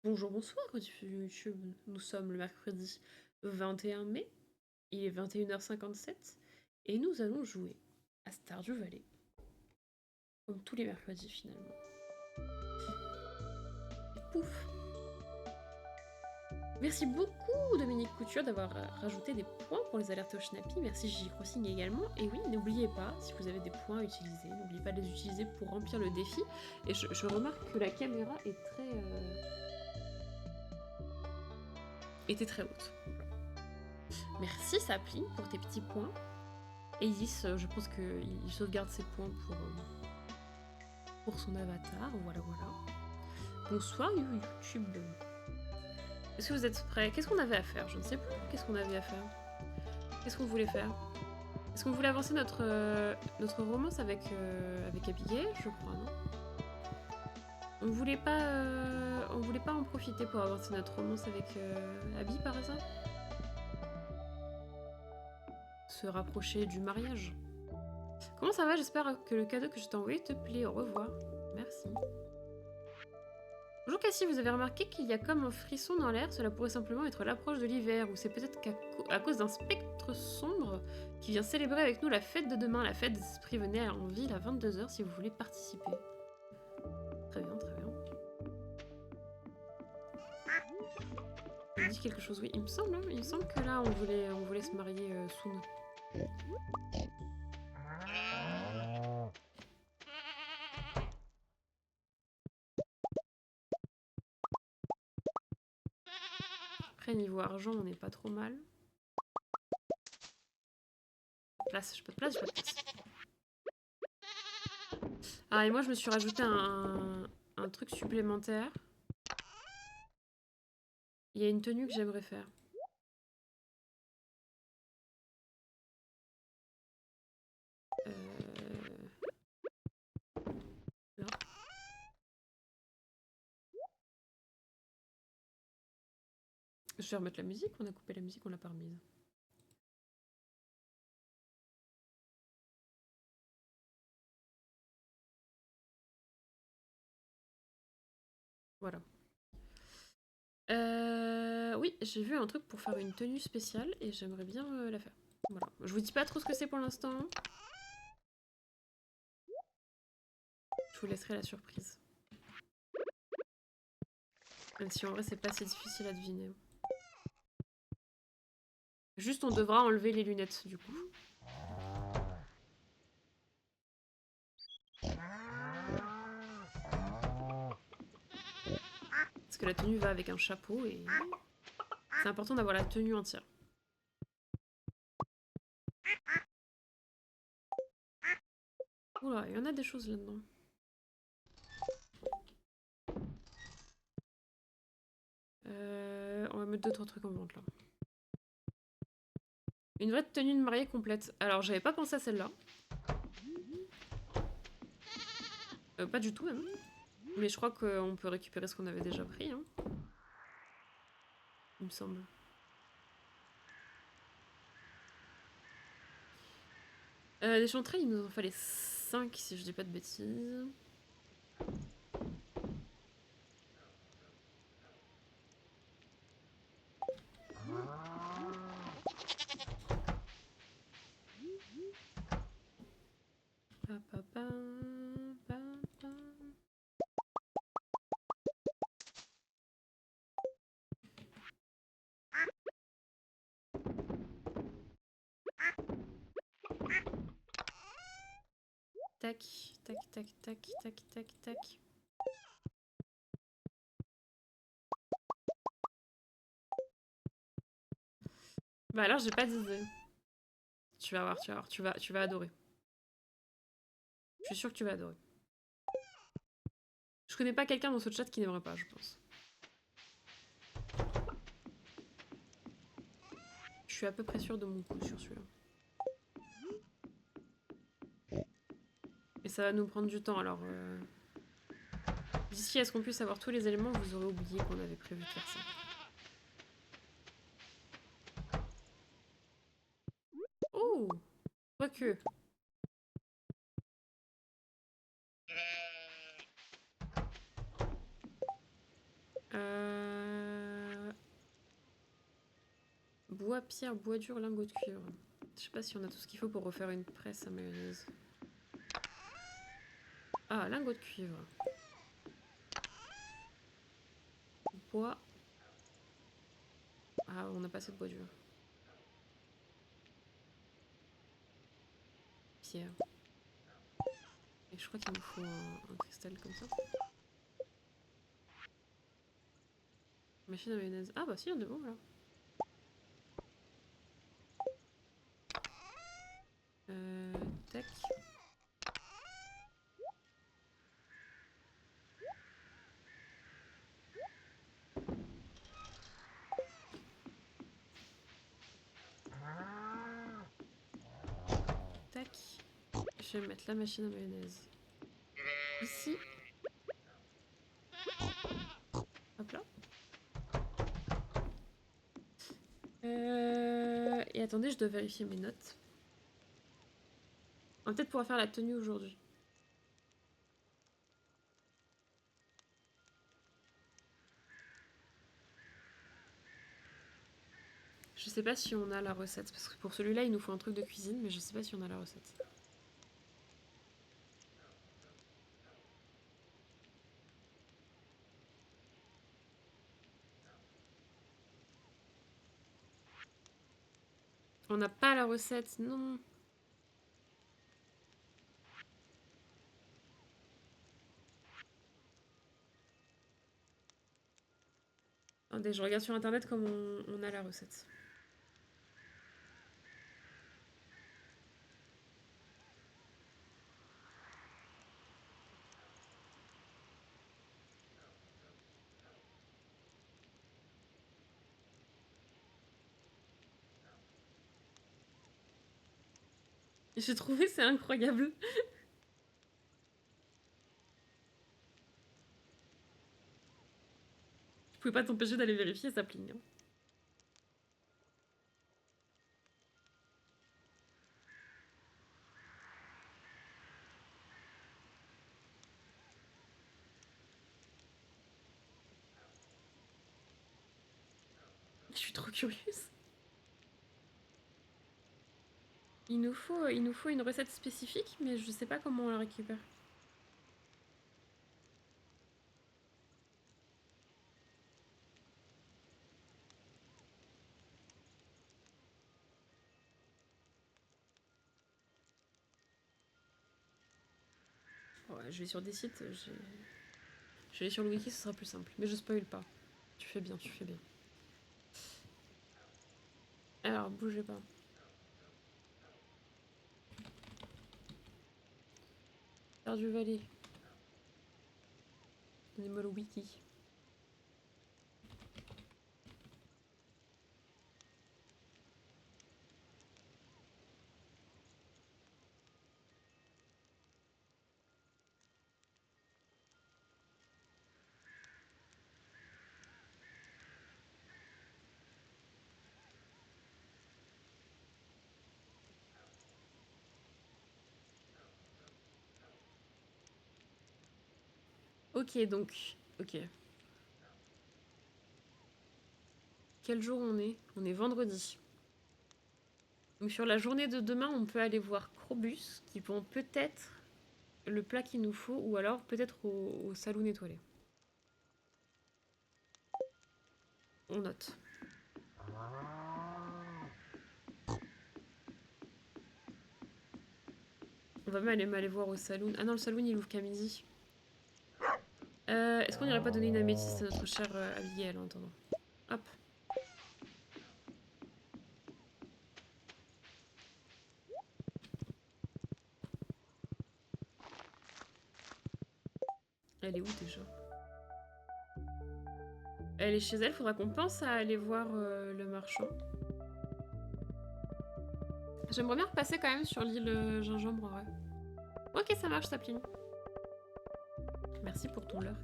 Bonjour, bonsoir, YouTube. Nous sommes le mercredi 21 mai, il est 21h57, et nous allons jouer à Stardew Valley, comme tous les mercredis finalement. Et pouf! Merci beaucoup Dominique Couture d'avoir rajouté des points pour les alertes au Schnappy, merci Gigi Crossing également, et oui, n'oubliez pas, si vous avez des points à utiliser, n'oubliez pas de les utiliser pour remplir le défi, et je remarque que la caméra est était très haute. Merci Sapling pour tes petits points. Isis, je pense qu'il sauvegarde ses points pour son avatar. Voilà, voilà. Bonsoir YouTube. Est-ce que vous êtes prêts? Qu'est-ce qu'on avait à faire? Je ne sais plus. Qu'est-ce qu'on avait à faire? Qu'est-ce qu'on voulait faire? Est-ce qu'on voulait avancer notre romance avec Abigail? Je crois, non? On voulait pas en profiter pour avancer notre romance avec Abby, par exemple? Se rapprocher du mariage? Comment ça va? J'espère que le cadeau que je t'ai envoyé te plaît. Au revoir. Merci. Bonjour Cassie, vous avez remarqué qu'il y a comme un frisson dans l'air? Cela pourrait simplement être l'approche de l'hiver, ou c'est peut-être à cause d'un spectre sombre qui vient célébrer avec nous la fête de demain. La fête des esprits, venez en ville à 22h si vous voulez participer. Très bien, très bien. On me dit quelque chose, oui, il me semble que là on voulait se marier soon. Après niveau argent on n'est pas trop mal. Place, j'ai pas de place, j'ai pas de place. Ah et moi je me suis rajouté un truc supplémentaire. Il y a une tenue que j'aimerais faire. Là. Je vais remettre la musique, on a coupé la musique, on l'a pas remise. Voilà. Oui, j'ai vu un truc pour faire une tenue spéciale et j'aimerais bien la faire. Voilà. Je vous dis pas trop ce que c'est pour l'instant. Je vous laisserai la surprise. Même si en vrai c'est pas si difficile à deviner. Juste on devra enlever les lunettes du coup. Parce que la tenue va avec un chapeau et c'est important d'avoir la tenue entière. Oula, il y en a des choses là-dedans. On va mettre 2-3 trucs en vente là. Une vraie tenue de mariée complète. Alors j'avais pas pensé à celle-là. Pas du tout même. Mais je crois qu'on peut récupérer ce qu'on avait déjà pris. Hein. Il me semble. Des chanterelles, il nous en fallait 5 si je dis pas de bêtises. Tac, tac, tac, tac, tac, tac, tac. Bah alors j'ai pas d'idée. Tu vas voir, tu vas voir, tu vas adorer. Je suis sûre que tu vas adorer. Je connais pas quelqu'un dans ce chat qui n'aimerait pas, je pense. Je suis à peu près sûre de mon coup sur celui-là. Et ça va nous prendre du temps, alors... D'ici à ce qu'on puisse avoir tous les éléments, vous aurez oublié qu'on avait prévu de faire ça. Oh! Quoique... bois, pierre, bois dur, lingot de cuivre. Je sais pas si on a tout ce qu'il faut pour refaire une presse à mayonnaise. Ah, lingot de cuivre. Bois. Ah, on n'a pas assez de bois dur. Pierre. Et je crois qu'il nous faut un cristal comme ça. Machine à mayonnaise. Ah bah si, on est bon là. Tac. Tac. Je vais mettre la machine à mayonnaise ici. Hop là. Et attendez, je dois vérifier mes notes. On va peut-être pouvoir faire la tenue aujourd'hui. Je sais pas si on a la recette, parce que pour celui-là, il nous faut un truc de cuisine, mais je sais pas si on a la recette. On n'a pas la recette, non. Attendez, je regarde sur internet comment on a la recette. J'ai trouvé, c'est incroyable. Je pouvais pas t'empêcher d'aller vérifier, ça pligne. Hein. Je suis trop curieuse. Il nous faut une recette spécifique, mais je sais pas comment on la récupère. Ouais, je vais sur des sites, je vais aller sur le wiki, ce sera plus simple. Mais je spoil pas. Tu fais bien, tu fais bien. Alors, bougez pas. Faire du Valais. Donnez-moi le wiki. Ok, donc. Ok. Quel jour on est? On est vendredi. Donc sur la journée de demain, on peut aller voir Crobus, qui vont peut-être le plat qu'il nous faut, ou alors peut-être au saloon étoilé. On note. On va même aller voir au saloon. Ah non, le saloon il ouvre qu'à midi. Est-ce qu'on irait pas donner une améthyste à notre chère Abigail en attendant? Hop. Elle est où déjà? Elle est chez elle, faudra qu'on pense à aller voir le marchand. J'aimerais bien repasser quand même sur l'île Gingembre en vrai. Ok, ça marche, Sapline. Merci pour ton lurk.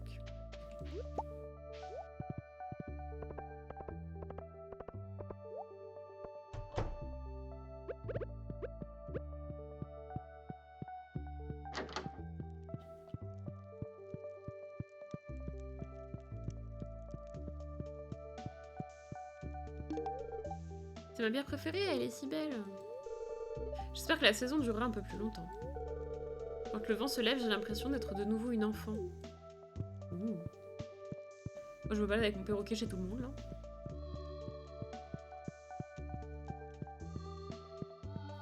C'est ma bière préférée, elle est si belle. J'espère que la saison durera un peu plus longtemps. Quand le vent se lève, j'ai l'impression d'être de nouveau une enfant. Ouh. Moi, je me balade avec mon perroquet chez tout le monde, là.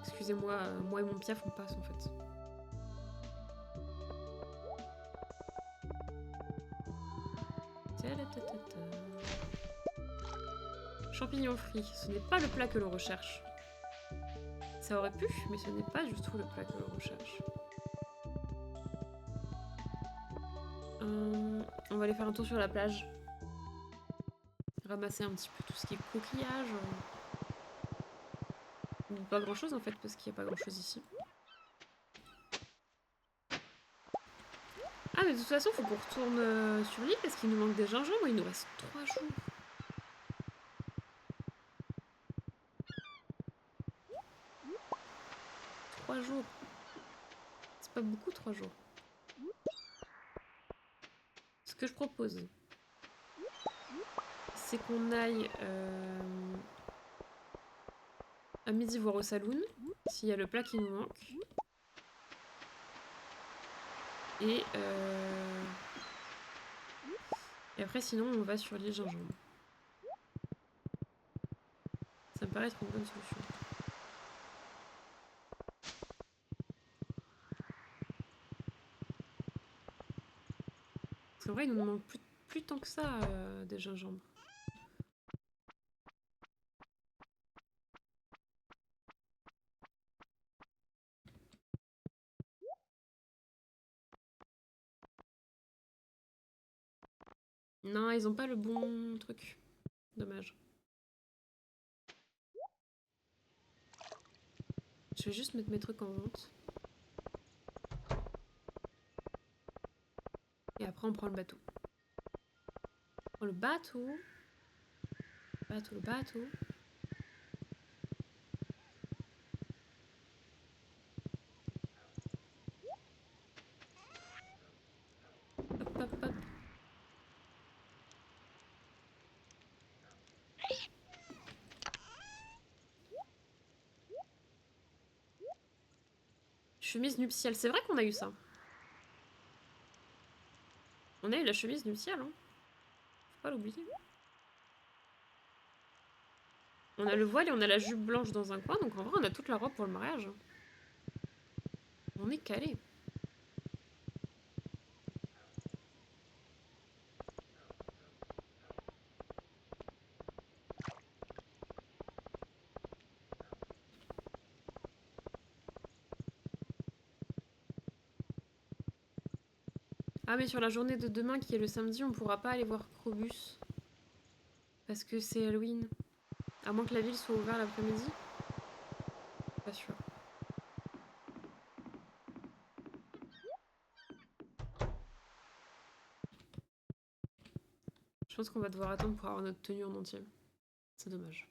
Excusez-moi, moi et mon piaf, on passe, en fait. Champignons frits, ce n'est pas le plat que l'on recherche. Ça aurait pu, mais ce n'est pas du tout le plat que l'on recherche. On va aller faire un tour sur la plage. Ramasser un petit peu tout ce qui est coquillage. Pas grand chose en fait, parce qu'il n'y a pas grand chose ici. Ah mais de toute façon, faut qu'on retourne sur l'île parce qu'il nous manque des gingembre, il nous reste 3 jours. 3 jours. C'est pas beaucoup 3 jours. Ce que je propose, c'est qu'on aille à midi voir au saloon, s'il y a le plat qui nous manque. Et après sinon on va sur l'île gingembre. Ça me paraît être une bonne solution. Parce qu'en vrai il nous manque plus tant que ça des gingembres. Non, ils ont pas le bon truc. Dommage. Je vais juste mettre mes trucs en vente. Et après on prend le bateau. On prend le bateau. Le bateau. Hop, hop, hop. Chemise nuptiale, c'est vrai qu'on a eu ça. On a eu la chemise nuptiale, hein. Faut pas l'oublier. On a le voile et on a la jupe blanche dans un coin, donc en vrai on a toute la robe pour le mariage. On est calé. Ah mais sur la journée de demain qui est le samedi, on pourra pas aller voir Krobus. Parce que c'est Halloween. À moins que la ville soit ouverte l'après-midi. Pas sûr. Je pense qu'on va devoir attendre pour avoir notre tenue en entier. C'est dommage.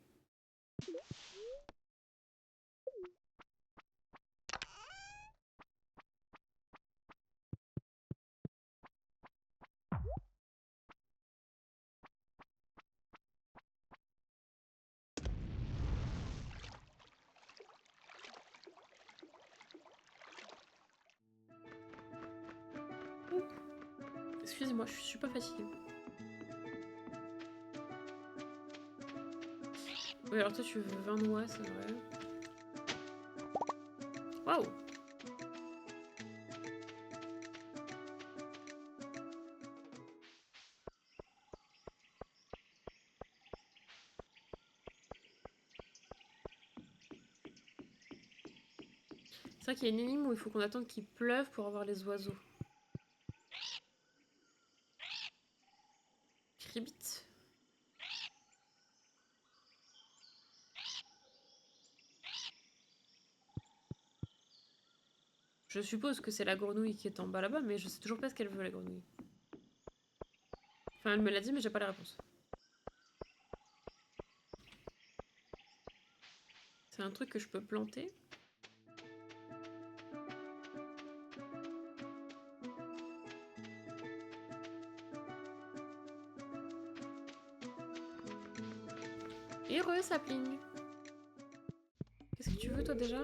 Excusez-moi, je suis pas fatiguée. Oui, alors toi tu veux 20 noix, c'est vrai. Waouh! C'est vrai qu'il y a une énigme où il faut qu'on attende qu'il pleuve pour avoir les oiseaux. Cribit. Je suppose que c'est la grenouille qui est en bas là-bas, mais je sais toujours pas ce qu'elle veut, la grenouille. Enfin, elle me l'a dit, mais j'ai pas la réponse. C'est un truc que je peux planter. Heureux sapling. toi déjà?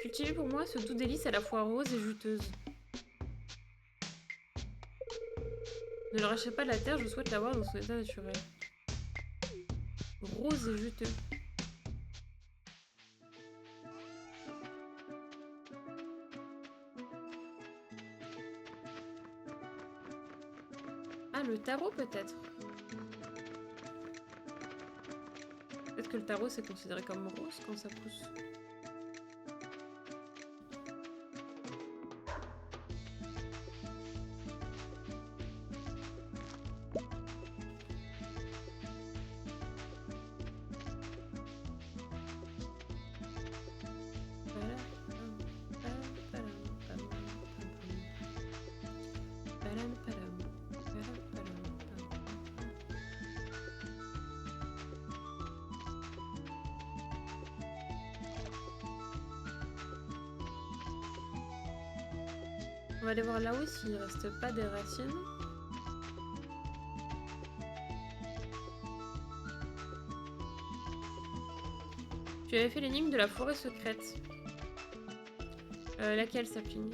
Cultivez pour moi ce doux délice à la fois rose et juteuse. Ne le rachetez pas de la terre, je souhaite l'avoir dans son état naturel. Rose et juteux. Ah, le tarot peut-être. Peut-être que le tarot c'est considéré comme rose quand ça pousse. On va aller voir là-haut s'il ne reste pas des racines. Tu avais fait l'énigme de la forêt secrète. Laquelle, Sapling?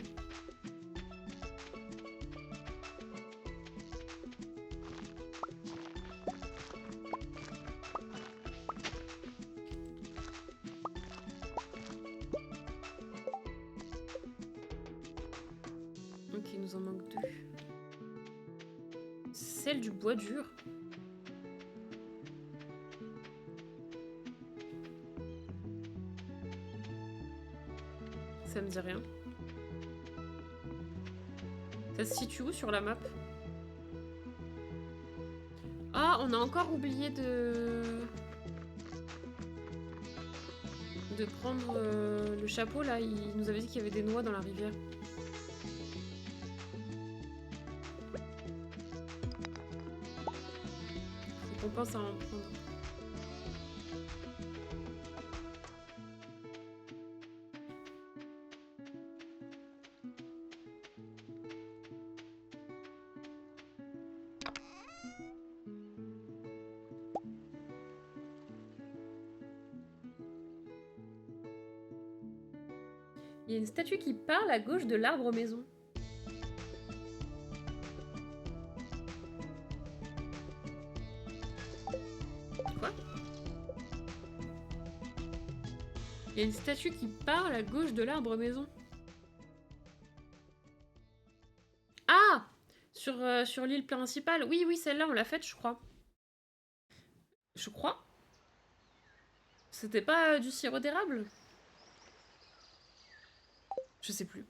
Ok, il nous en manque 2. Celle du bois dur. Ça me dit rien. Ça se situe où sur la map? Ah, on a encore oublié de prendre le chapeau là. Il nous avait dit qu'il y avait des noix dans la rivière. Faut qu'on pense à en prendre. Il y a une statue qui parle à gauche de l'arbre maison. Quoi? Il y a une statue qui parle à gauche de l'arbre maison. Ah! Sur l'île principale. Oui, oui, celle-là, on l'a faite, je crois. Je crois. C'était pas du sirop d'érable? Je sais plus.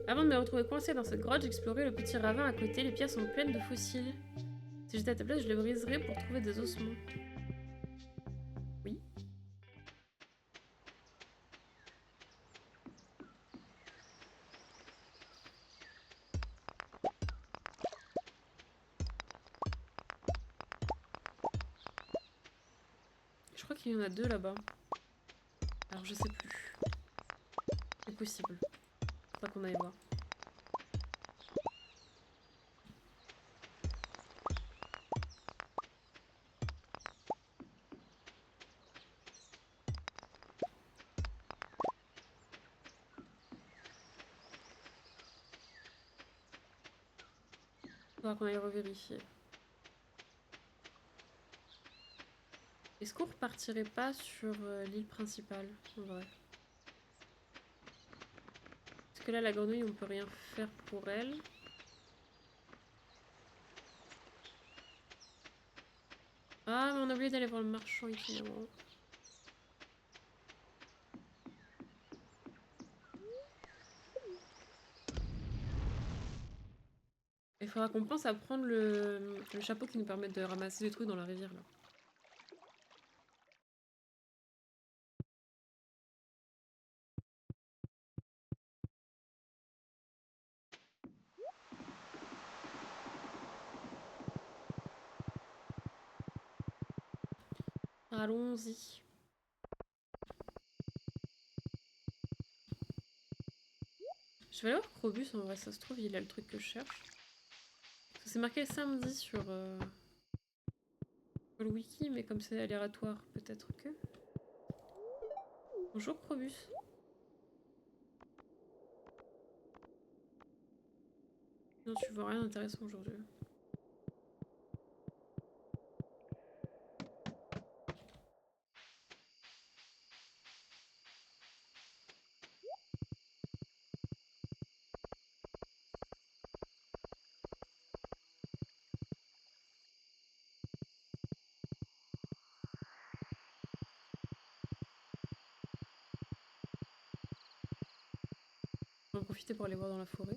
Avant de me retrouver coincée dans cette grotte, j'explorais le petit ravin à côté. Les pierres sont pleines de fossiles. Si j'étais à ta place, je les briserais pour trouver des ossements. Oui. Je crois qu'il y en a 2 là-bas. Alors je sais plus. C'est possible. Faut pas qu'on aille voir. Faudra qu'on aille revérifier. Est-ce qu'on repartirait pas sur l'île principale, en vrai? Parce que là, la grenouille, on peut rien faire pour elle. Ah, mais on a oublié d'aller voir le marchand itinérant. Il faudra qu'on pense à prendre le chapeau qui nous permet de ramasser des trucs dans la rivière, là. Allons-y. Je vais aller voir Krobus en vrai, ça se trouve, il a le truc que je cherche. Parce que c'est marqué samedi sur le wiki, mais comme c'est aléatoire, peut-être que. Bonjour Krobus. Non, tu vois rien d'intéressant aujourd'hui. On va en profiter pour aller voir dans la forêt.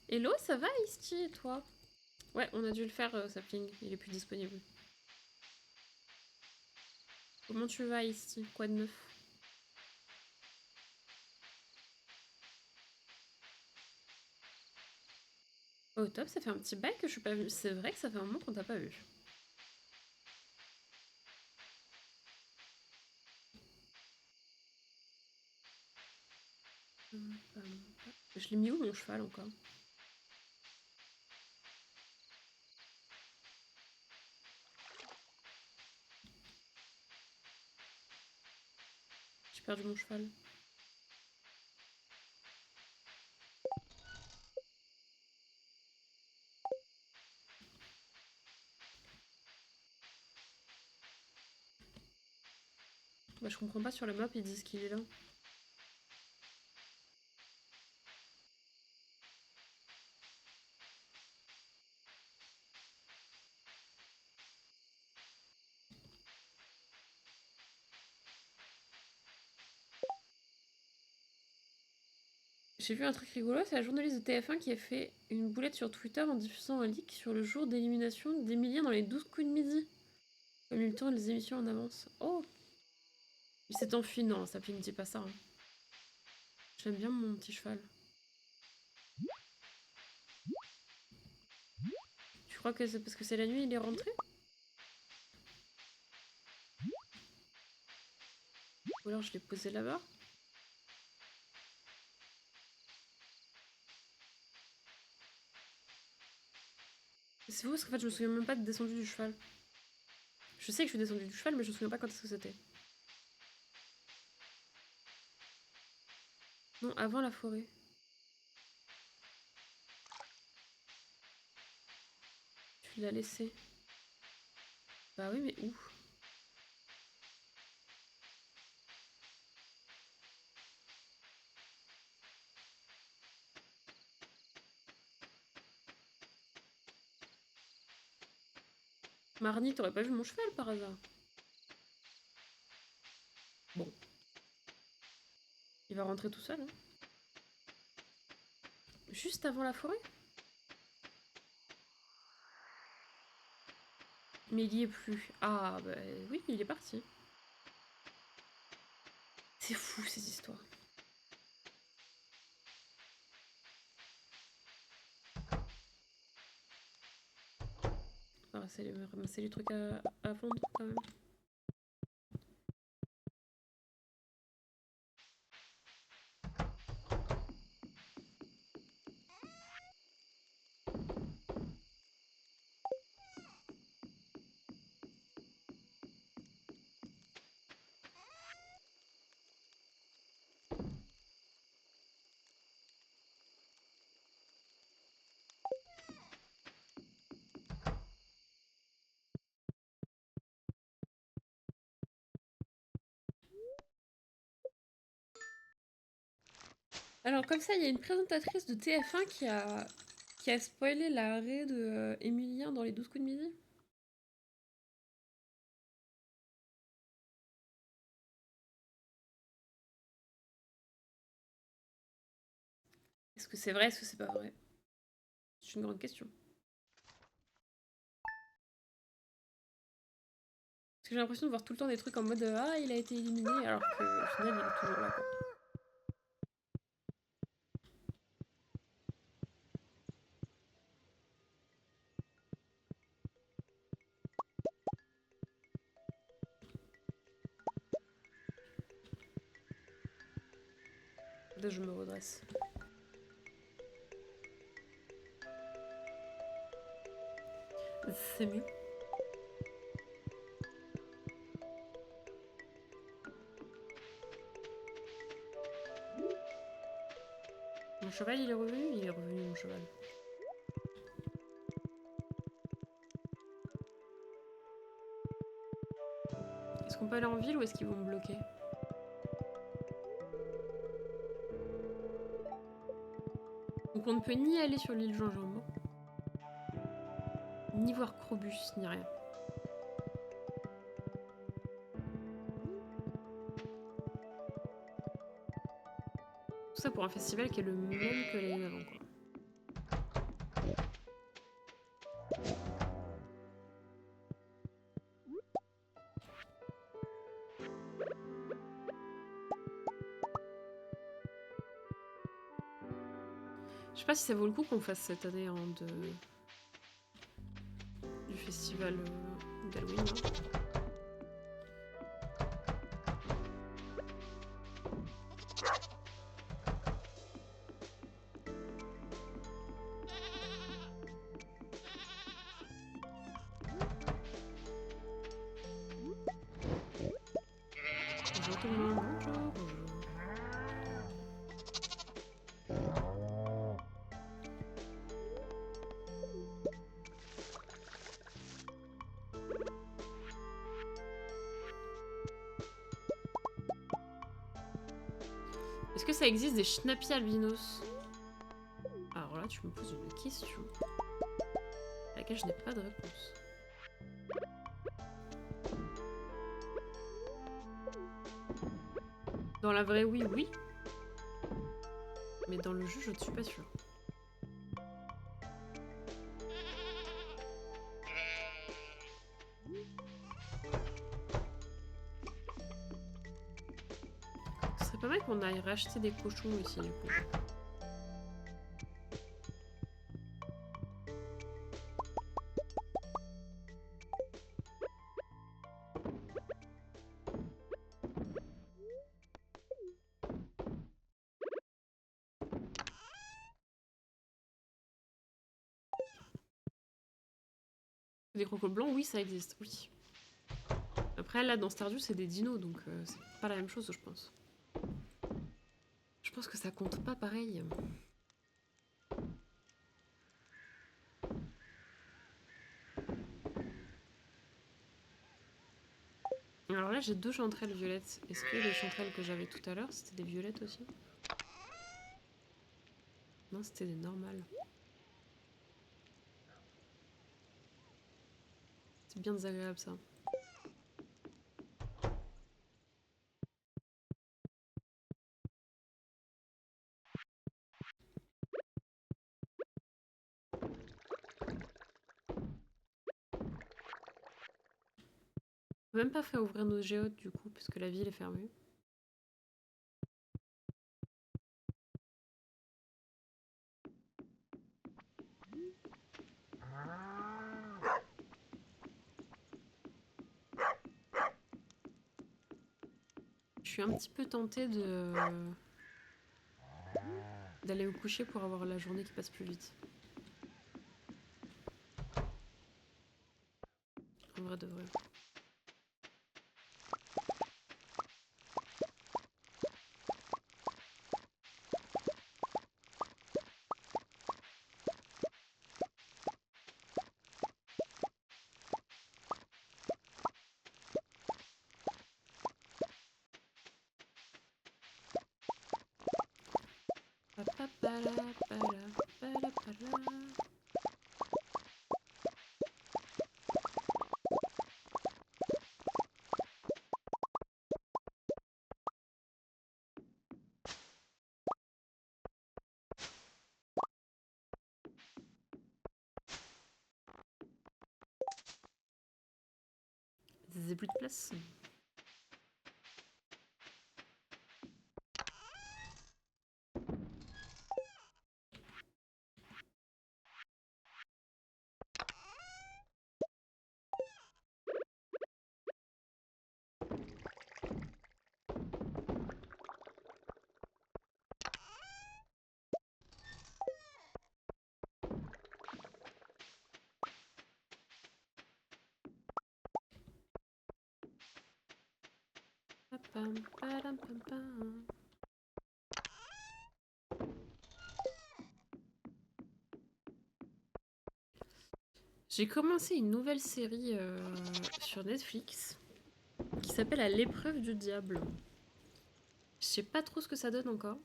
Hello, ça va Isti et toi? Ouais, on a dû le faire, Sapling, il est plus disponible. Comment tu vas Isti? Quoi de neuf? Oh top, ça fait un petit bail que je suis pas vue. C'est vrai que ça fait un moment qu'on t'a pas vu. Je l'ai mis où mon cheval encore? J'ai perdu mon cheval. Bah je comprends pas, sur la map ils disent qu'il est là. J'ai vu un truc rigolo, c'est la journaliste de TF1 qui a fait une boulette sur Twitter en diffusant un leak sur le jour d'élimination d'Emilien dans les 12 coups de midi. Comme il tourne les émissions en avance. Oh! Il s'est enfui, non, ça ne dit pas ça. Hein. J'aime bien mon petit cheval. Tu crois que c'est parce que c'est la nuit il est rentré? Ou alors je l'ai posé là-bas? C'est fou parce qu'en fait je me souviens même pas de descendu du cheval. Je sais que je suis descendue du cheval mais je me souviens pas quand est-ce que c'était. Non, avant la forêt. Tu l'as laissé. Bah oui mais où? Marnie, t'aurais pas vu mon cheval par hasard? Bon. Il va rentrer tout seul. Hein. Juste avant la forêt? Mais il y est plus. Ah bah oui, il est parti. C'est fou ces histoires. On va ramasser les trucs à vendre quand même. Alors comme ça, il y a une présentatrice de TF1 qui a spoilé l'arrêt de Emilien dans les 12 coups de midi. Est-ce que c'est vrai? Est-ce que c'est pas vrai? C'est une grande question. Parce que j'ai l'impression de voir tout le temps des trucs en mode ah, il a été éliminé, alors qu'au final, il est toujours là, quoi. Là, je me redresse. C'est mieux. Mon cheval, il est revenu? Il est revenu, mon cheval. Est-ce qu'on peut aller en ville ou est-ce qu'ils vont me bloquer? Donc on ne peut ni aller sur l'île Gingembre, ni voir Krobus, ni rien. Tout ça pour un festival qui est le même que l'année d'avant, quoi. Je sais pas si ça vaut le coup qu'on fasse cette année hein, du festival d'Halloween. Hein. Bonjour tout le monde, bonjour, bonjour. Est-ce que ça existe des Schnappy albinos? Alors là, tu me poses une question à laquelle je n'ai pas de réponse. Dans la vraie oui, oui. Mais dans le jeu, je ne suis pas sûre. Ce serait pas mal qu'on aille racheter des cochons ici, du coup. Des crocos blancs, oui, ça existe, oui. Après, là, dans Stardew, c'est des dinos, donc c'est pas la même chose, je pense. Je pense que ça compte pas pareil. Alors là, j'ai 2 chanterelles violettes. Est-ce que les chanterelles que j'avais tout à l'heure, c'était des violettes aussi? Non, c'était des normales. C'est bien désagréable, ça. On peut même pas faire ouvrir nos géodes, du coup, parce que la ville est fermée. Je suis un petit peu tentée d'aller me coucher pour avoir la journée qui passe plus vite. En vrai de vrai. faisait plus de place. Pam, padam, pam, pam. J'ai commencé une nouvelle série sur Netflix qui s'appelle À l'épreuve du diable. Je sais pas trop ce que ça donne encore.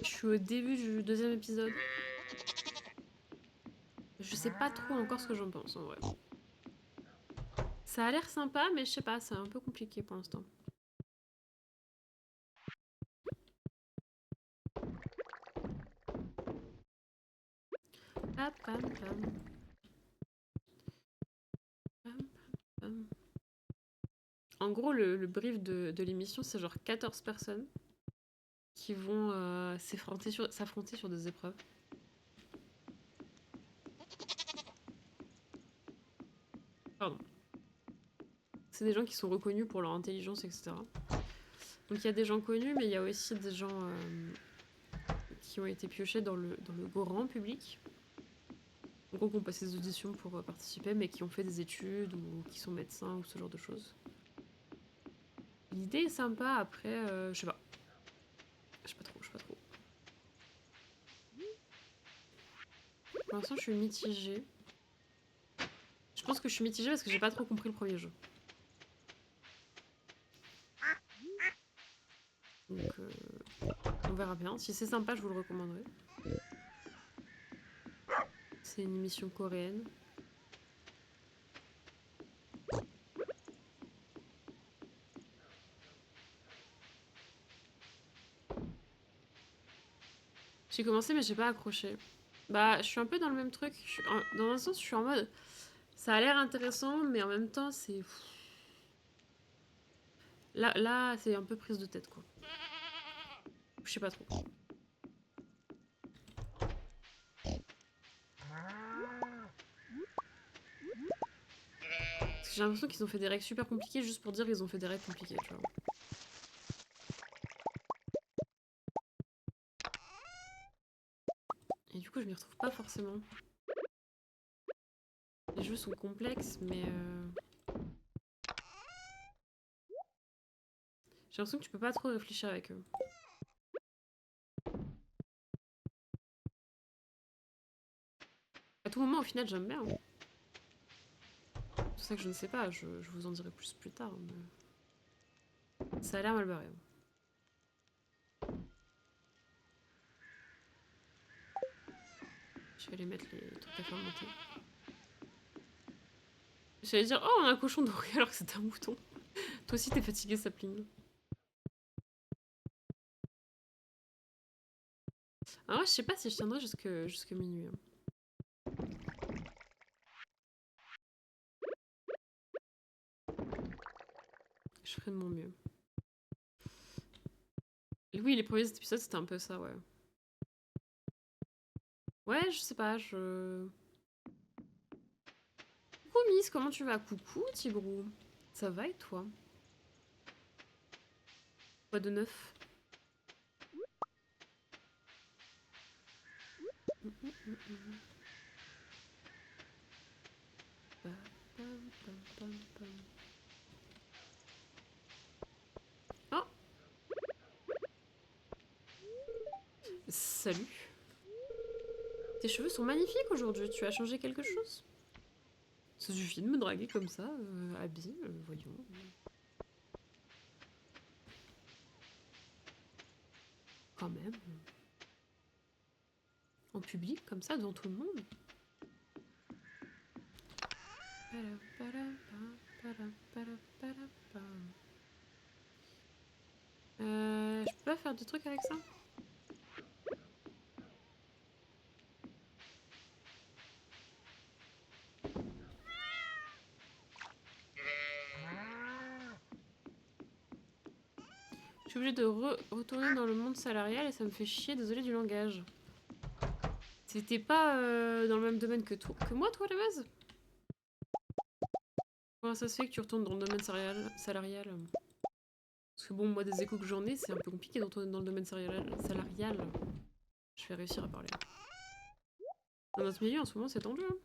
Je suis au début du deuxième épisode. Je sais pas trop encore ce que j'en pense en vrai. Ça a l'air sympa, mais je sais pas, c'est un peu compliqué pour l'instant. Ah, pam, pam. Pam, pam. En gros, le brief de l'émission, c'est genre 14 personnes qui vont s'affronter sur des épreuves. Pardon. C'est des gens qui sont reconnus pour leur intelligence, etc. Donc il y a des gens connus, mais il y a aussi des gens qui ont été piochés dans le grand public. Donc qui ont passé des auditions pour participer, mais qui ont fait des études ou qui sont médecins ou ce genre de choses. L'idée est sympa, après, je sais pas. Je sais pas trop. Pour l'instant, je suis mitigée. Je pense que je suis mitigée parce que j'ai pas trop compris le premier jeu. Donc, on verra bien. Si c'est sympa, je vous le recommanderai. C'est une émission coréenne. J'ai commencé, mais j'ai pas accroché. Bah, je suis un peu dans le même truc. Dans un sens, je suis en mode. Ça a l'air intéressant, mais en même temps, c'est. Là c'est un peu prise de tête, quoi. Je sais pas trop. Parce que j'ai l'impression qu'ils ont fait des règles super compliquées juste pour dire qu'ils ont fait des règles compliquées, tu vois. Et du coup, je m'y retrouve pas forcément. Les jeux sont complexes, mais j'ai l'impression que tu peux pas trop réfléchir avec eux. À tout moment, au final, j'aime bien. C'est pour ça que je ne sais pas, je vous en dirai plus tard. Mais... ça a l'air mal barré. Je vais aller mettre les trucs à fermenter. J'allais dire, oh, on a un cochon doré alors que c'est un mouton. Toi aussi, t'es fatigué, sapling. Alors, je sais pas si je tiendrai jusque minuit. Je ferai de mon mieux. Et oui, les premiers épisodes, c'était un peu ça, ouais. Ouais, je sais pas, Coucou Miss, comment tu vas? Coucou Tibrou. Ça va et toi? Quoi de neuf? Oh! Salut. Tes cheveux sont magnifiques aujourd'hui, tu as changé quelque chose? Ça suffit de me draguer comme ça, Abby, voyons. Quand même. En public, comme ça, devant tout le monde. faire des trucs avec ça? Je suis obligée de retourner dans le monde salarial et ça me fait chier, désolé du langage. C'était pas dans le même domaine que moi, toi, à la base? Comment ça se fait que tu retournes dans le domaine salarial? Parce que bon, moi, des échos que j'en ai, c'est un peu compliqué de retourner dans le domaine salarial. Je vais réussir à parler. Dans notre milieu, en ce moment, c'est tendu, hein.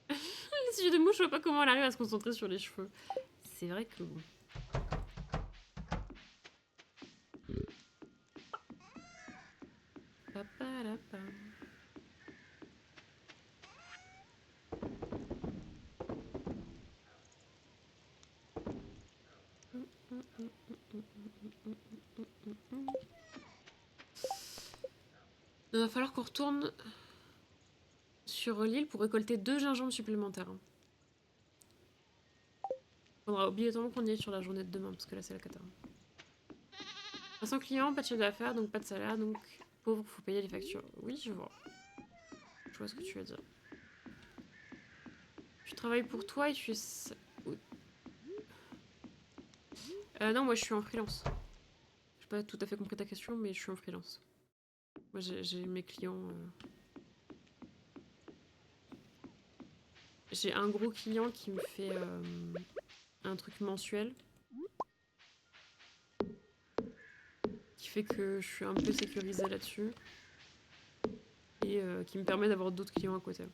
Les yeux de mouche, je vois pas comment elle arrive à se concentrer sur les cheveux. C'est vrai que bon. Papalapa. Il va falloir qu'on retourne sur l'île pour récolter 2 gingembres supplémentaires. Faudra obligatoirement qu'on y aille sur la journée de demain, parce que là c'est la cata. 500 clients, pas de chiffre d'affaires, donc pas de salaire, donc pauvre, faut payer les factures. Oui, je vois. Je vois ce que tu veux dire. Tu travailles pour toi et tu es... non, moi je suis en freelance. J'ai pas tout à fait compris ta question, mais je suis en freelance. Moi j'ai mes clients... J'ai un gros client qui me fait un truc mensuel. Qui fait que je suis un peu sécurisée là-dessus. Et qui me permet d'avoir d'autres clients à côté.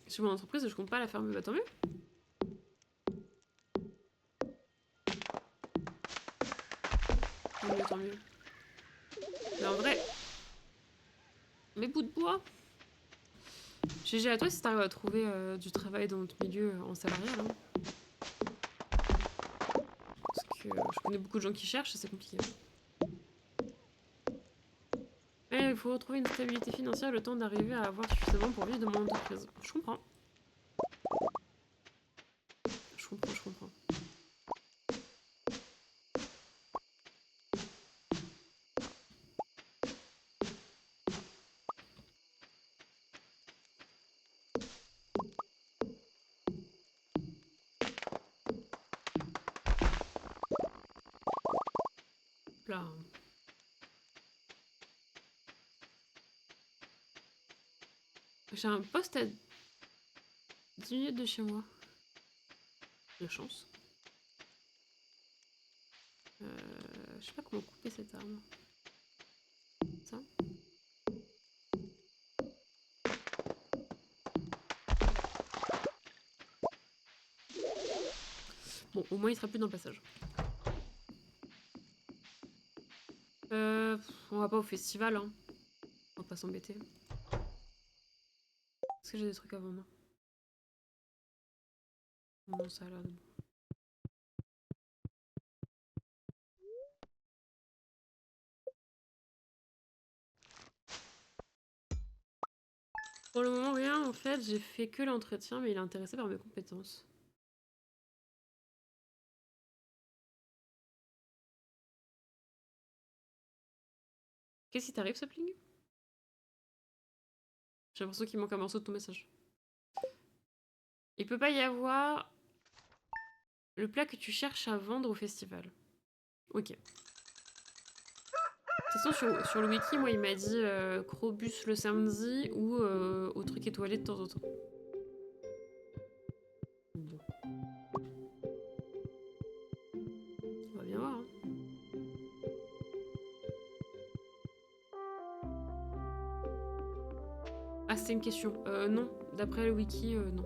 Sur mon entreprise, je compte pas la fermer, bah tant mieux. Tant mieux, tant mieux. Mais en vrai, mes bouts de bois. GG à toi si t'arrives à trouver du travail dans notre milieu en salarial. Hein. Parce que je connais beaucoup de gens qui cherchent et c'est compliqué. Mais il faut retrouver une stabilité financière le temps d'arriver à avoir suffisamment pour vivre de mon entreprise. Je comprends. Je comprends, je comprends. Là. J'ai un poste à 10 minutes de chez moi. De chance. Je sais pas comment couper cette arme. Ça. Bon, au moins il sera plus dans le passage. On va pas au festival, hein. On va pas s'embêter. Est-ce que j'ai des trucs à vendre? Non, ça a l'air de bon. Pour le moment, rien. En fait, j'ai fait que l'entretien, mais il est intéressé par mes compétences. Qu'est-ce qui t'arrive, Sapling? J'ai l'impression qu'il manque un morceau de ton message. Il peut pas y avoir le plat que tu cherches à vendre au festival. Ok. De toute façon, sur le wiki, moi, il m'a dit Crobus le samedi ou au truc étoilé de temps en temps. Bon. On va bien voir. Hein. Ah, c'était une question. Non. D'après le wiki, non.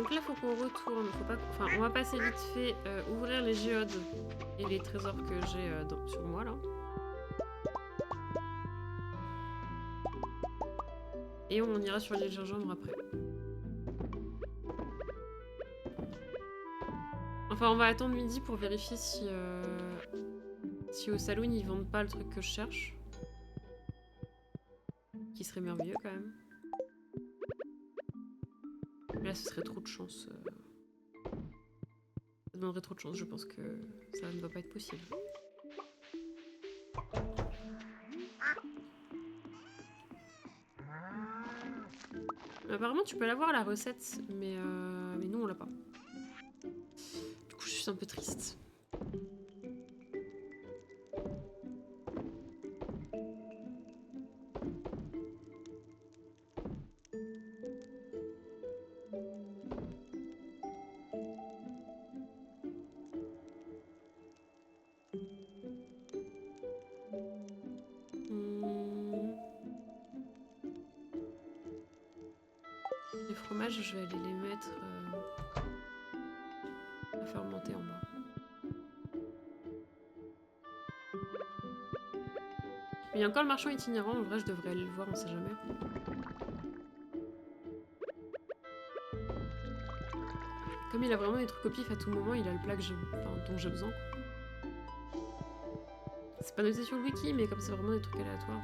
Donc là, faut qu'on retourne. Faut pas... Enfin, on va passer vite fait ouvrir les géodes et les trésors que j'ai sur moi là. Et on ira sur l'île Gingembre après. Enfin, on va attendre midi pour vérifier si au saloon ils vendent pas le truc que je cherche. Qui serait merveilleux quand même. Mais là, ce serait trop de chance. Ça demanderait trop de chance. Je pense que ça ne va pas être possible. Apparemment, tu peux l'avoir la recette, mais nous, on l'a pas. Du coup, je suis un peu triste. Les fromages, je vais aller les mettre à fermenter en bas. Mais il y a encore le marchand itinérant, en vrai, je devrais aller le voir, on sait jamais. Comme il a vraiment des trucs au pif à tout moment, il a le plat que dont j'ai besoin. C'est pas noté sur le wiki, mais comme c'est vraiment des trucs aléatoires.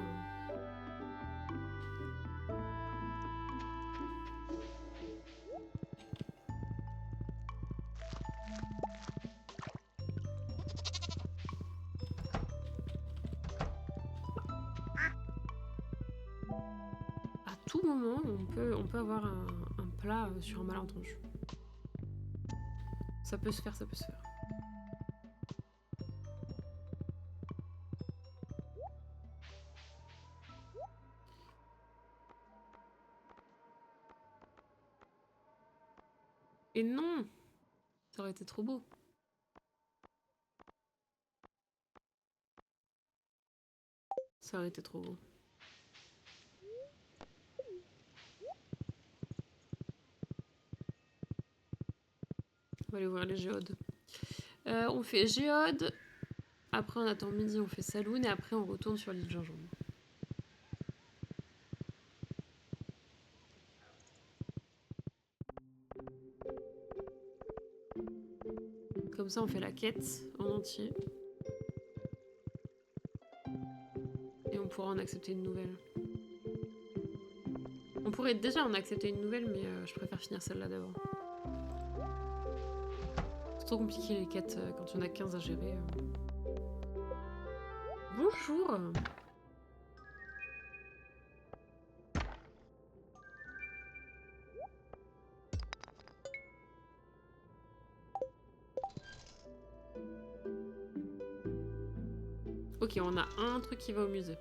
À tout moment, on peut avoir un plat sur un malentendu. Ça peut se faire, ça peut se faire. Et non! Ça aurait été trop beau. Ça aurait été trop beau. On va aller voir les géodes. On fait géode. Après, on attend midi, on fait saloon. Et après, on retourne sur l'île Gingembre. Comme ça, on fait la quête en entier. Et on pourra en accepter une nouvelle. On pourrait déjà en accepter une nouvelle, mais je préfère finir celle-là d'abord. C'est trop compliqué les quêtes quand il y en a 15 à gérer. Bonjour! Ok, on a un truc qui va au musée.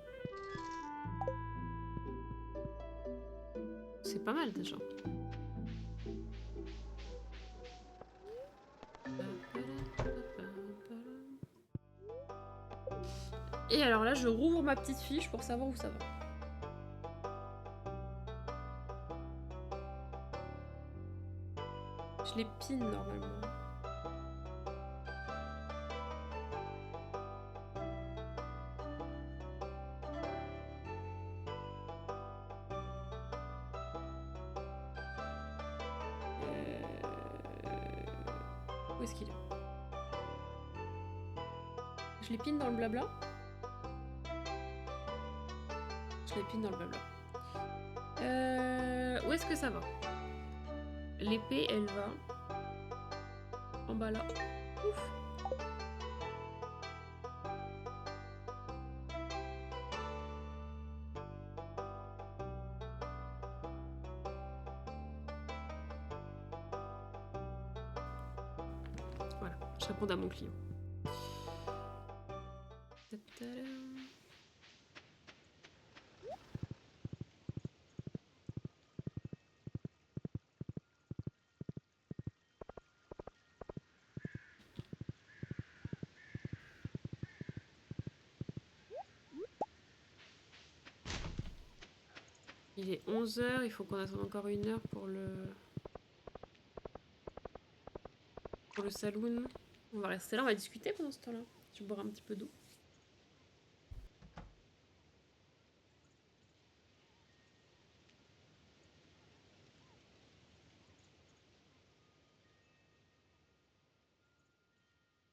C'est pas mal déjà. Et alors là, je rouvre ma petite fiche pour savoir où ça va. Je les pine normalement. Où est-ce qu'il est? Je les pine dans le blabla. Je les pine dans le blabla. Où est-ce que ça va? L'épée, elle va en bas là. Ouf. Voilà, je réponds à mon client. Il est 11 h, il faut qu'on attende encore 1 heure pour le... le saloon. On va rester là, on va discuter pendant ce temps-là. Je vais boire un petit peu d'eau.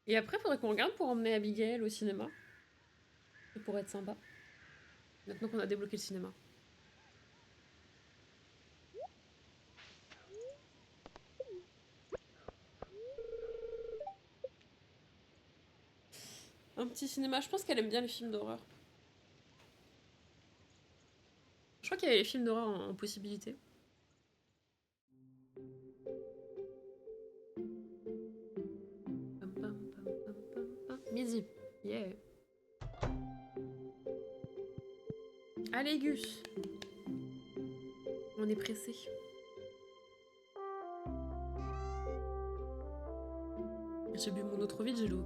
Et après, faudrait qu'on regarde pour emmener Abigail au cinéma. Ça pourrait être sympa. Maintenant qu'on a débloqué le cinéma. Un petit cinéma, je pense qu'elle aime bien les films d'horreur. Je crois qu'il y avait les films d'horreur en possibilité. Midi. Yeah. Allez, Gus. On est pressé. J'ai bu mon eau trop vite, j'ai l'eau.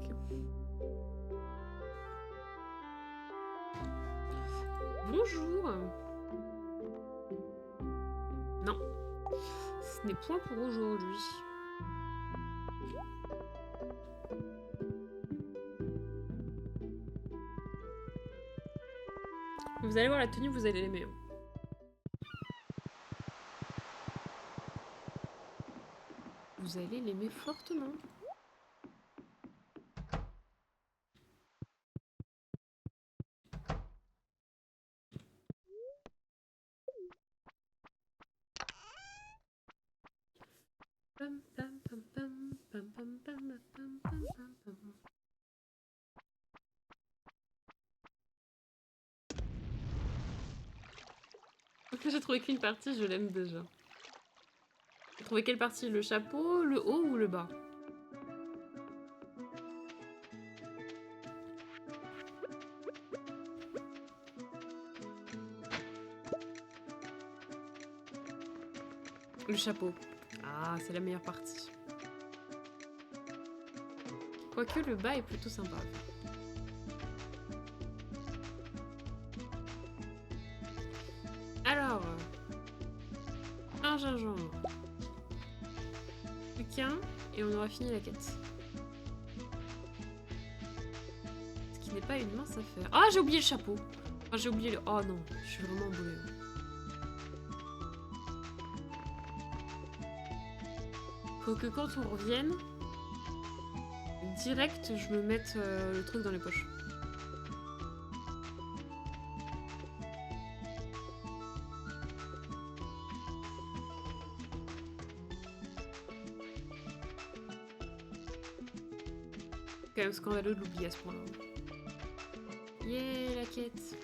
Bonjour. Non. Ce n'est point pour aujourd'hui. Vous allez voir la tenue, vous allez l'aimer. Vous allez l'aimer fortement. Pam, pam, pam, pam, pam, pam, pam, pam, pam, pam. J'ai trouvé qu'une partie, je l'aime déjà. J'ai trouvé quelle partie? Le chapeau, le haut ou le bas? Le chapeau. Ah, c'est la meilleure partie. Quoique le bas est plutôt sympa. Alors, un gingembre. Plus qu'un, et on aura fini la quête. Ce qui n'est pas une mince affaire. Ah, j'ai oublié le chapeau. Enfin, j'ai oublié le... Oh non, je suis vraiment boulée. Faut que quand on revienne, direct, je me mette le truc dans les poches. C'est quand même scandaleux de l'oublier à ce point-là. Yeah, la quête.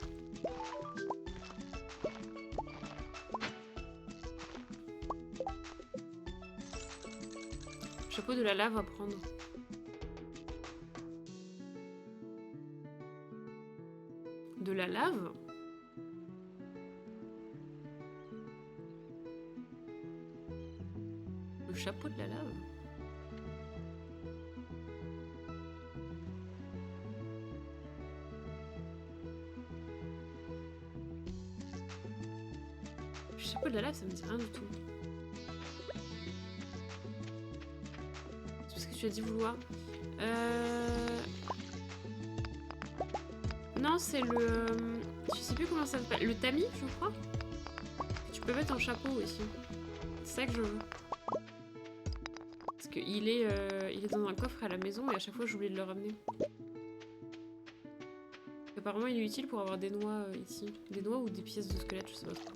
Chapeau de la lave à prendre. De la lave? Le chapeau de la lave? Le chapeau de la lave, ça me dit rien du tout. C'est parce que tu as dit vouloir. Non, c'est le... Je sais plus comment ça s'appelle. Le tamis, je crois. Tu peux mettre en chapeau aussi. C'est ça que je veux. Parce qu'il est dans un coffre à la maison et à chaque fois j'oublie de le ramener. Apparemment il est utile pour avoir des noix ici. Des noix ou des pièces de squelette, je sais pas trop.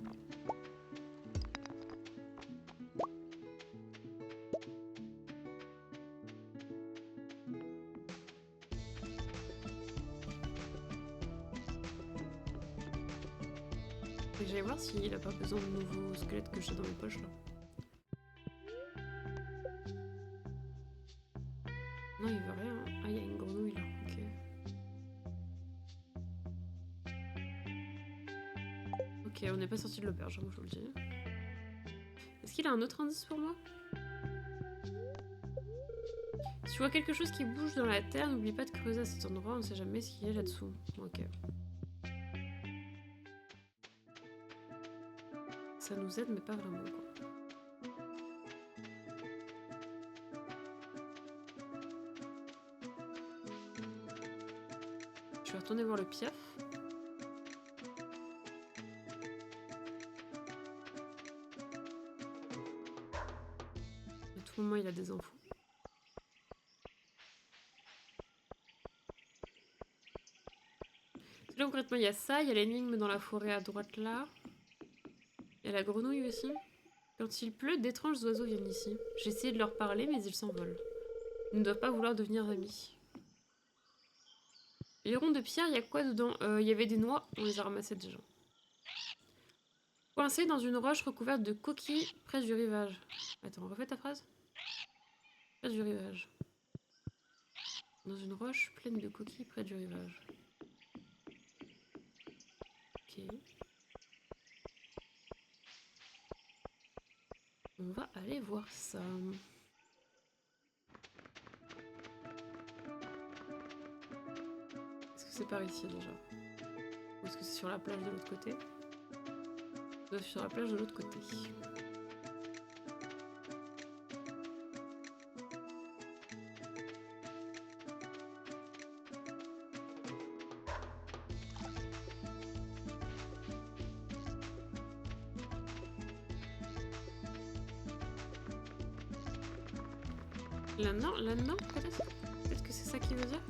J'allais voir s'il a pas besoin de nouveaux squelettes que j'ai dans mes poches là. Non, il veut rien. Ah, il y a une grenouille là, ok. Ok, on n'est pas sorti de l'auberge, je vous le dis. Est-ce qu'il a un autre indice pour moi? Si tu vois quelque chose qui bouge dans la terre, n'oublie pas de creuser à cet endroit, on ne sait jamais ce qu'il y a là-dessous. Ok. Ça nous aide, mais pas vraiment, quoi. retourner voir le Piaf. À tout moment, il a des infos. Là, concrètement, il y a ça, il y a l'énigme dans la forêt à droite là. Il y a la grenouille aussi. Quand il pleut, d'étranges oiseaux viennent ici. J'ai essayé de leur parler, mais ils s'envolent. Ils ne doivent pas vouloir devenir amis. Les ronds de pierre, il y a quoi dedans? Il y avait des noix, on les a ramassées déjà. Coincé dans une roche recouverte de coquilles près du rivage. Attends, refais ta phrase. Près du rivage. Dans une roche pleine de coquilles près du rivage. Ok. On va aller voir ça. Est-ce que c'est par ici déjà? Ou est-ce que c'est sur la plage de l'autre côté? Sur la plage de l'autre côté. Là-dedans, peut-être? Peut-être que c'est ça qu'il veut dire?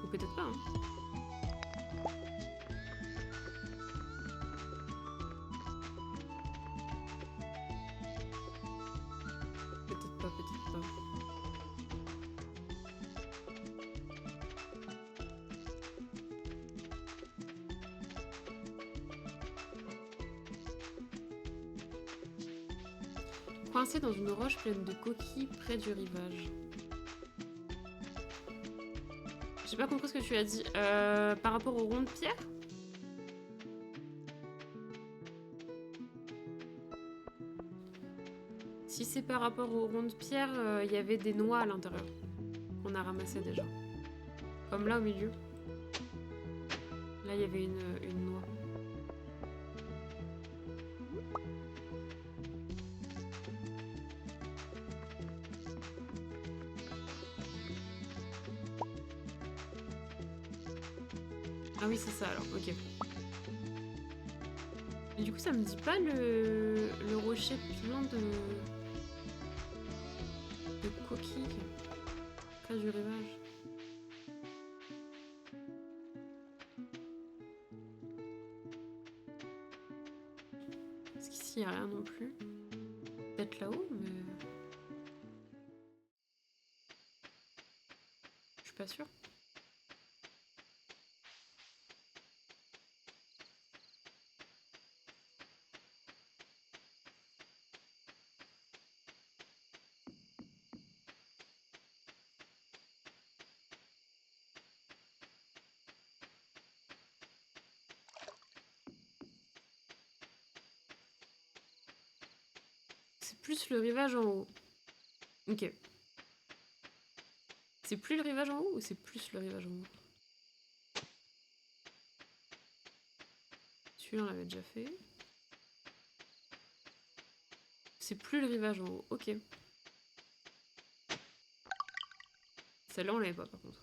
Ou peut-être pas, hein. Peut-être pas, peut-être pas. Coincé dans une roche pleine de coquilles près du rivage. J'ai pas compris ce que tu as dit. Par rapport au rond de pierre? Si c'est par rapport au rond de pierre, il y avait des noix à l'intérieur. On a ramassé déjà. Comme là au milieu. Là, il y avait une noix. Ah oui, c'est ça alors, ok. Et du coup, ça me dit pas le rocher plein de coquilles près du rivage. Parce qu'ici, il n'y a rien non plus. Peut-être là-haut, mais... je suis pas sûre. C'est plus le rivage en haut. Ok. C'est plus le rivage en haut ou c'est plus le rivage en haut? Celui-là, on l'avait déjà fait. C'est plus le rivage en haut, ok. Celle-là, on l'avait pas par contre.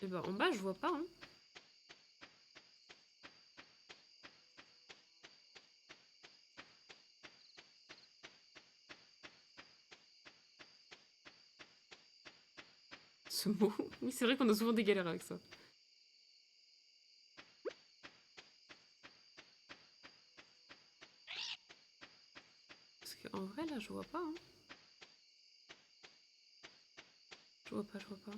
Et bah en bas, je vois pas, hein. Ce mot. Oui, c'est vrai qu'on a souvent des galères avec ça. Parce qu'en vrai, là, je vois pas, hein. Je vois pas, je vois pas.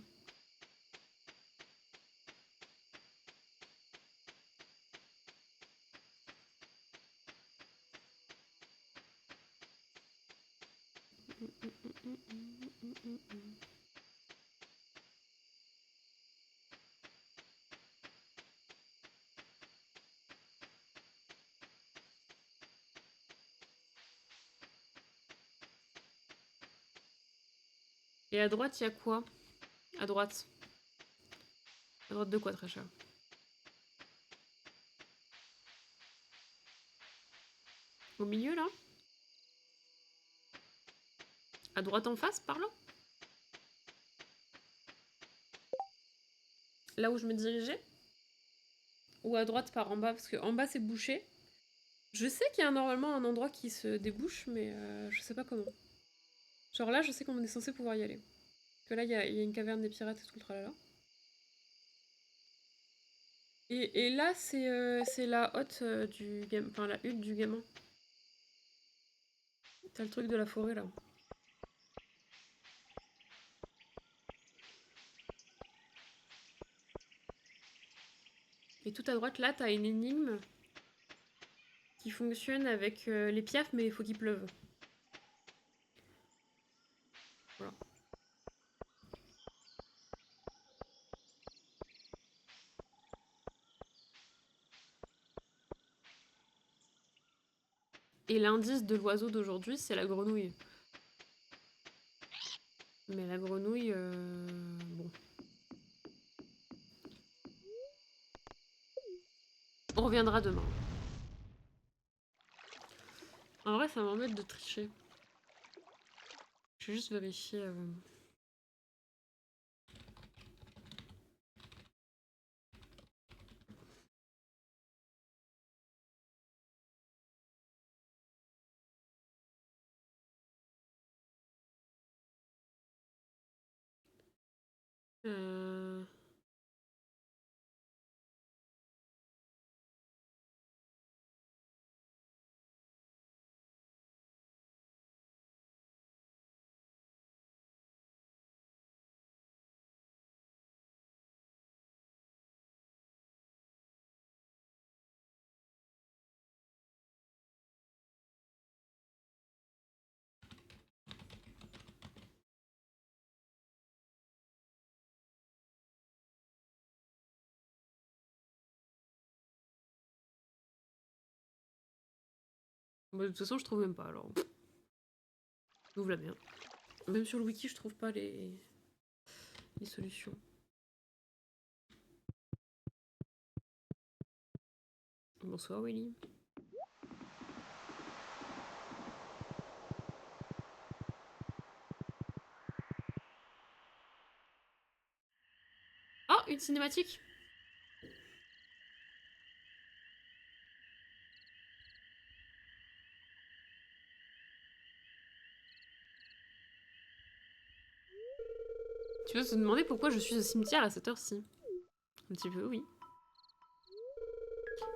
Et à droite, il y a quoi? À droite. À droite de quoi, très cher? Au milieu, là? À droite en face, par là? Là où je me dirigeais? Ou à droite par en bas? Parce que en bas, c'est bouché. Je sais qu'il y a normalement un endroit qui se débouche, mais je sais pas comment. Genre là, je sais qu'on est censé pouvoir y aller. Parce que là, il y a une caverne des pirates et tout le tralala. Et là, c'est la hotte du gamin. Enfin, la hutte du gamin. T'as le truc de la forêt, là. Et tout à droite, là, t'as une énigme qui fonctionne avec les piafs, mais il faut qu'il pleuve. Voilà. Et l'indice de l'oiseau d'aujourd'hui, c'est la grenouille. Mais la grenouille, bon. On reviendra demain. En vrai, ça m'embête de tricher. Je vais juste vérifier. Euh... Bah, de toute façon, je trouve même pas, alors. Ouvre la bien. Même sur le wiki, je trouve pas les solutions. Bonsoir, Willy. Oh, une cinématique. Tu vas se demander pourquoi je suis au cimetière à cette heure-ci. Un petit peu, oui.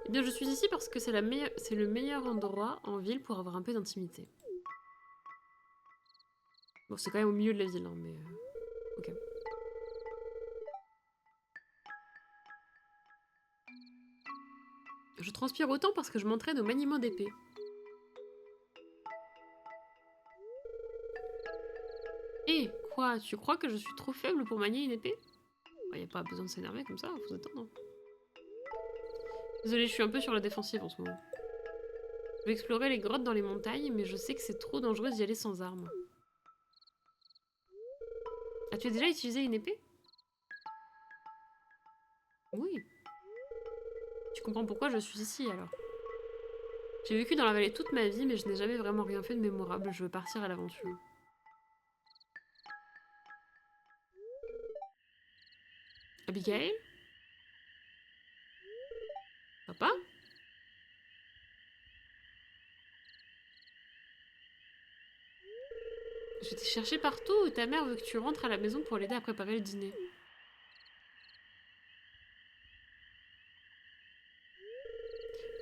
Eh bien, je suis ici parce que c'est le meilleur endroit en ville pour avoir un peu d'intimité. Bon, c'est quand même au milieu de la ville, hein, mais... ok. Je transpire autant parce que je m'entraîne au maniement d'épée. Eh, quoi? Tu crois que je suis trop faible pour manier une épée? Bah, y a pas besoin de s'énerver comme ça, faut attendre. Désolée, je suis un peu sur la défensive en ce moment. Je vais explorer les grottes dans les montagnes, mais je sais que c'est trop dangereux d'y aller sans armes. As-tu déjà utilisé une épée? Oui. Tu comprends pourquoi je suis ici alors. J'ai vécu dans la vallée toute ma vie, mais je n'ai jamais vraiment rien fait de mémorable. Je veux partir à l'aventure. Abigail? Papa? Je t'ai cherché partout et ta mère veut que tu rentres à la maison pour l'aider à préparer le dîner.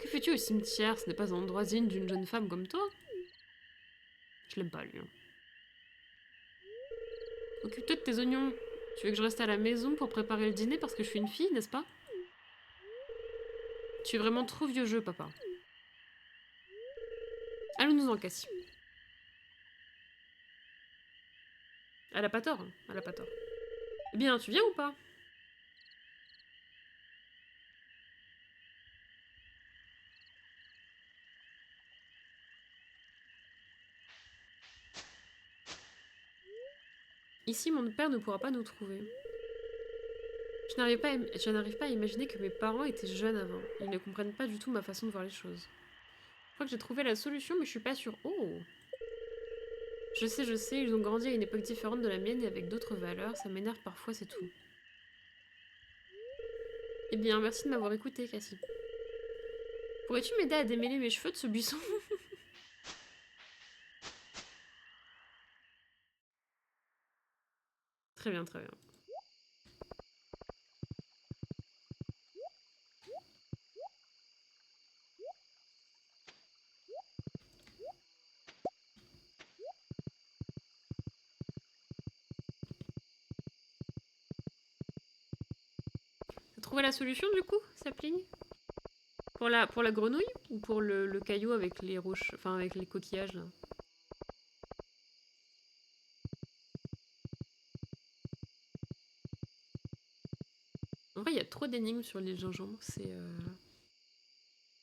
Que fais-tu au cimetière? Ce n'est pas un endroit digne d'une jeune femme comme toi. Je l'aime pas, lui. Hein. Occupe-toi de tes oignons. Tu veux que je reste à la maison pour préparer le dîner parce que je suis une fille, n'est-ce pas? Tu es vraiment trop vieux jeu, papa. Allons-nous en Cassie. Elle a pas tort, hein. Elle a pas tort. Eh bien, tu viens ou pas? Ici, mon père ne pourra pas nous trouver. Je n'arrive pas à imaginer que mes parents étaient jeunes avant. Ils ne comprennent pas du tout ma façon de voir les choses. Je crois que j'ai trouvé la solution, mais je suis pas sûre. Oh! Je sais, ils ont grandi à une époque différente de la mienne et avec d'autres valeurs. Ça m'énerve parfois, c'est tout. Eh bien, merci de m'avoir écouté, Cassie. Pourrais-tu m'aider à démêler mes cheveux de ce buisson? Très bien, très bien. T'as trouvé la solution du coup, Sapling? Pour la grenouille ou pour le caillou avec les roches, enfin avec les coquillages là? En vrai, il y a trop d'énigmes sur l'île Gingembre, c'est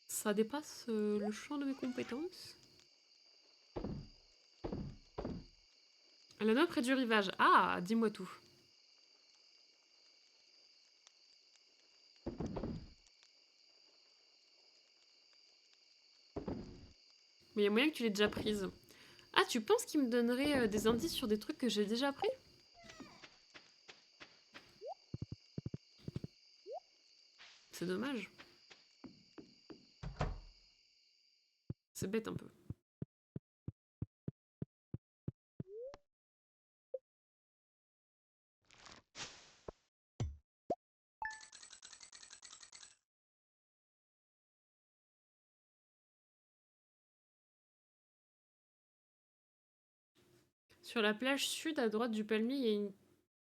ça dépasse le champ de mes compétences. La noix près du rivage. Ah, dis-moi tout. Mais il y a moyen que tu l'aies déjà prise. Ah, tu penses qu'il me donnerait des indices sur des trucs que j'ai déjà pris? C'est dommage. C'est bête un peu. Sur la plage sud, à droite du palmier, il y a une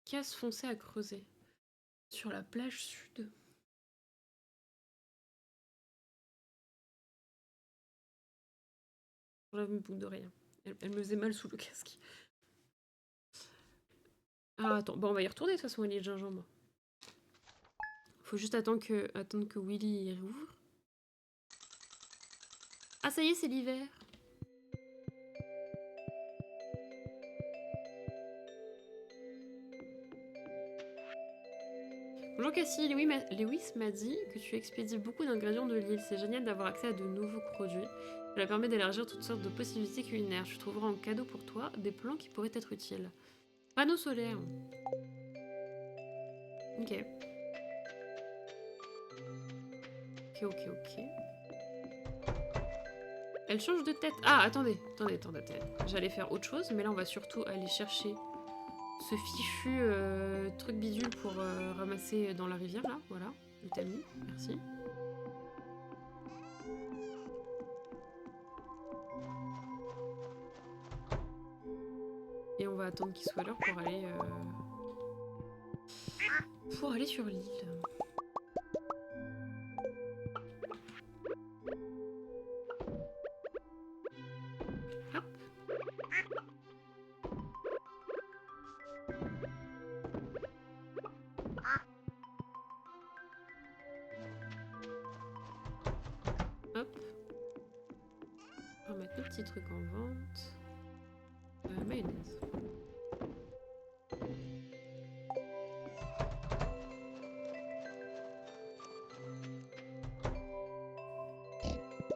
casse foncée à creuser. Sur la plage sud. J'enlève mes boucles d'oreilles. Elle me faisait mal sous le casque. Ah, attends. Bon, on va y retourner de toute façon à l'île Gingembre. Faut juste attendre que Willy y rouvre. Ah, ça y est, c'est l'hiver. Bonjour Cassie, Lewis m'a dit que tu expédies beaucoup d'ingrédients de l'île. C'est génial d'avoir accès à de nouveaux produits. Cela permet d'élargir toutes sortes de possibilités culinaires. Tu trouveras en cadeau pour toi des plans qui pourraient être utiles. Panneaux solaires. Ok. Ok. Elle change de tête. Ah, attendez. J'allais faire autre chose, mais là on va surtout aller chercher ce fichu truc bidule pour ramasser dans la rivière, là. Voilà, le tamis. Merci. Et on va attendre qu'il soit l'heure pour aller sur l'île. Hop. Hop. On va mettre nos petits trucs en vente. Mayonnaise.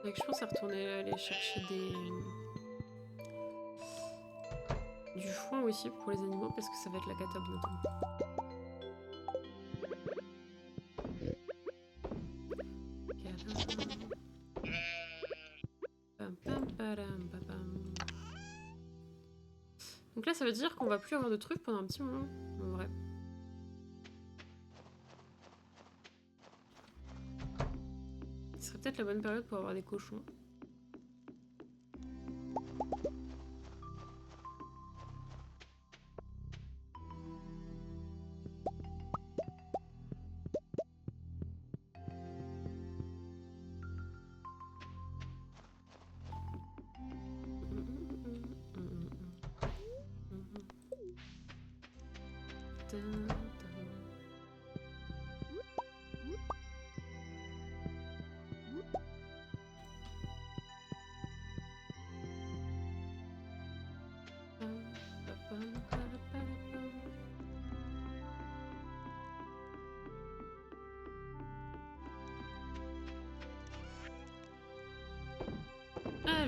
Donc je pense à retourner aller chercher du foin aussi pour les animaux parce que ça va être la cata bientôt. Donc là ça veut dire qu'on va plus avoir de trucs pendant un petit moment, en vrai. Ce serait peut-être la bonne période pour avoir des cochons.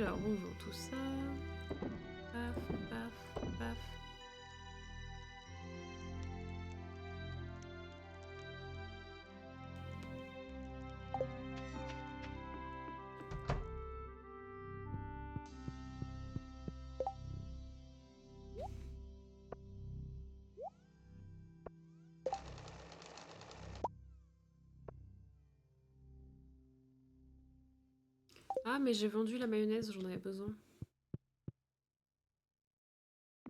Alors, on vend tout ça. Paf, paf, paf. Ah, mais j'ai vendu la mayonnaise, j'en avais besoin.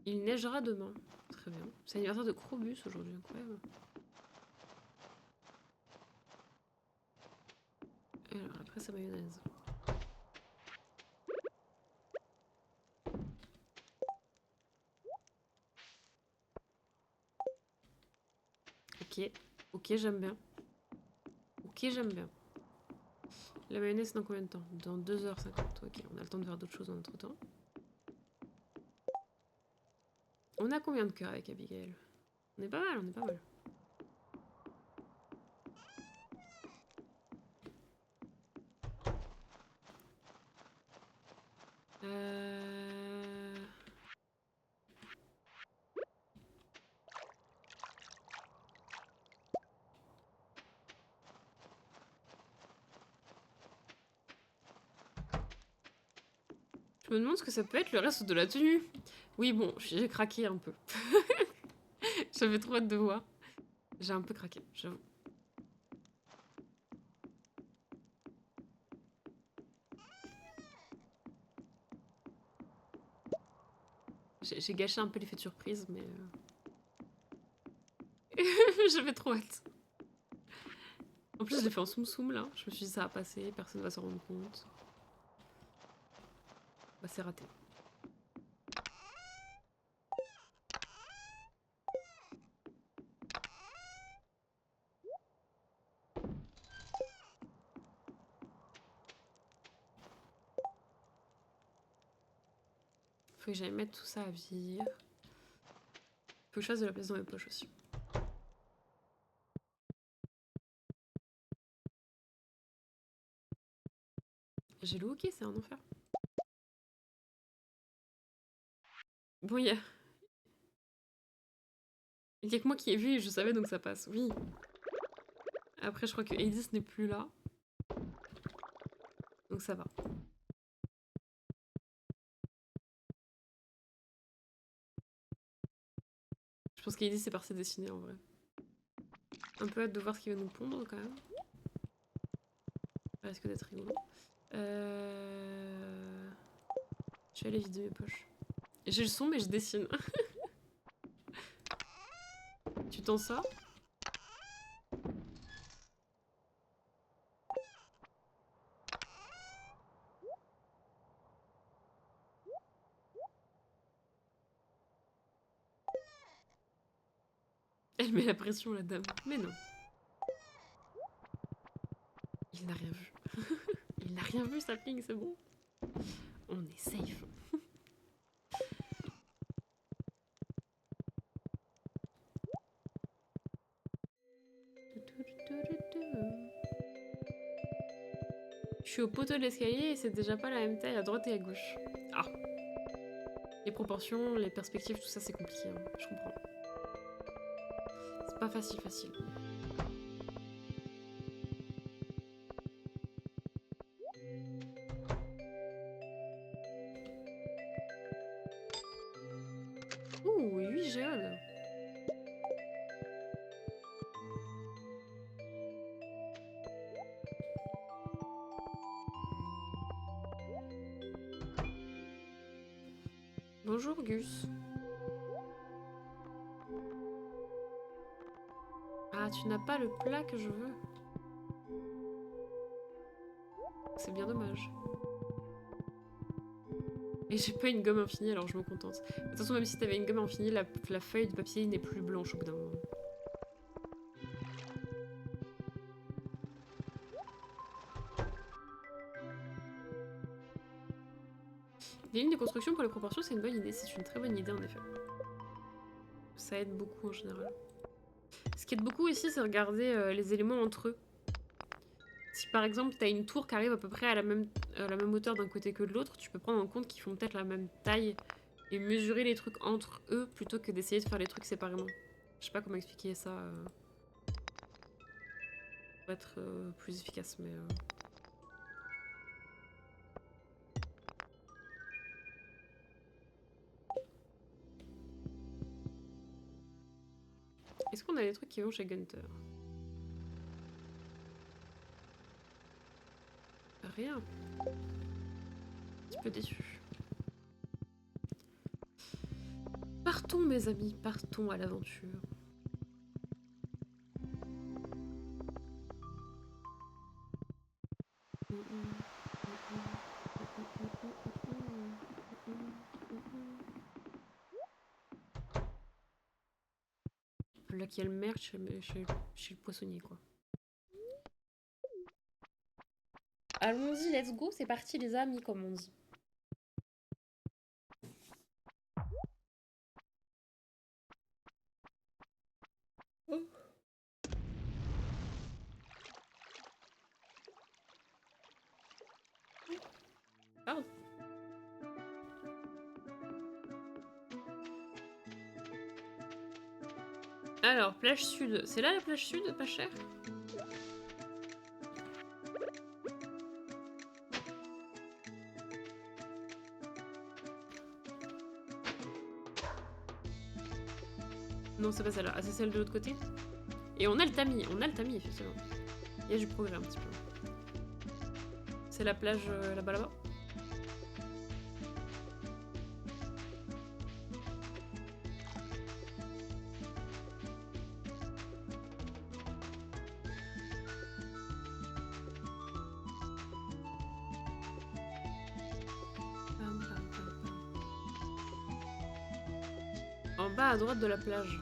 Il neigera demain. Très bien. C'est l'anniversaire de Krobus aujourd'hui, incroyable. Alors, après, sa mayonnaise. Ok. Ok, j'aime bien. Ok, j'aime bien. La mayonnaise, dans combien de temps? Dans 2h50. Ok, on a le temps de faire d'autres choses en entre temps. On a combien de cœurs avec Abigail? On est pas mal, on est pas mal. Je me demande ce que ça peut être le reste de la tenue. Oui, bon, j'ai craqué un peu. J'avais trop hâte de voir. J'ai un peu craqué, j'avoue. J'ai gâché un peu l'effet de surprise, mais... J'avais trop hâte. En plus, je l'ai fait en soum-soum, là. Je me suis dit, ça va passer, personne va s'en rendre compte. Bah, c'est raté. Faut que j'aille mettre tout ça à vieillir. Faut que je fasse de la place dans mes poches aussi. J'ai le hockey, c'est un enfer. Bon, il y a que moi qui ai vu et je savais donc ça passe, oui. Après, je crois que Hades n'est plus là. Donc ça va. Je pense qu'Hades est parti dessiner en vrai. Un peu hâte de voir ce qu'il va nous pondre quand même. Ça risque d'être rigolo. Je vais aller vider mes poches. J'ai le son mais je dessine. Tu t'en sors? Elle met la pression la dame. Mais non. Il n'a rien vu. Il n'a rien vu, Sapling, c'est bon. On est safe. Je suis au poteau de l'escalier et c'est déjà pas la même taille à droite et à gauche. Ah. Les proportions, les perspectives, tout ça c'est compliqué, hein. Je comprends. C'est pas facile. Ouh, 8 géodes. Bonjour Gus. Ah, tu n'as pas le plat que je veux. C'est bien dommage. Et j'ai pas une gomme infinie alors je me contente. De toute façon, même si t'avais une gomme infinie, la feuille de papier n'est plus blanche au bout d'un moment. Des lignes de construction pour les proportions, c'est une bonne idée. C'est une très bonne idée en effet. Ça aide beaucoup en général. Ce qui aide beaucoup ici, c'est regarder les éléments entre eux. Si par exemple t'as une tour qui arrive à peu près à la même hauteur d'un côté que de l'autre, tu peux prendre en compte qu'ils font peut-être la même taille et mesurer les trucs entre eux plutôt que d'essayer de faire les trucs séparément. Je sais pas comment expliquer ça pour être plus efficace, mais... Est-ce qu'on a des trucs qui vont chez Gunther? Rien. Un petit peu déçu. Partons mes amis, partons à l'aventure. Là qu'il y a le merch chez le poissonnier quoi. Allons-y, let's go, c'est parti les amis comme on dit. Oh. Pardon. Alors, plage sud. C'est là la plage sud, pas cher? Non, c'est pas celle-là. Ah, c'est celle de l'autre côté. Et on a le tamis, effectivement. Il y a du progrès un petit peu. C'est la plage là-bas, là-bas. En bas à droite de la plage.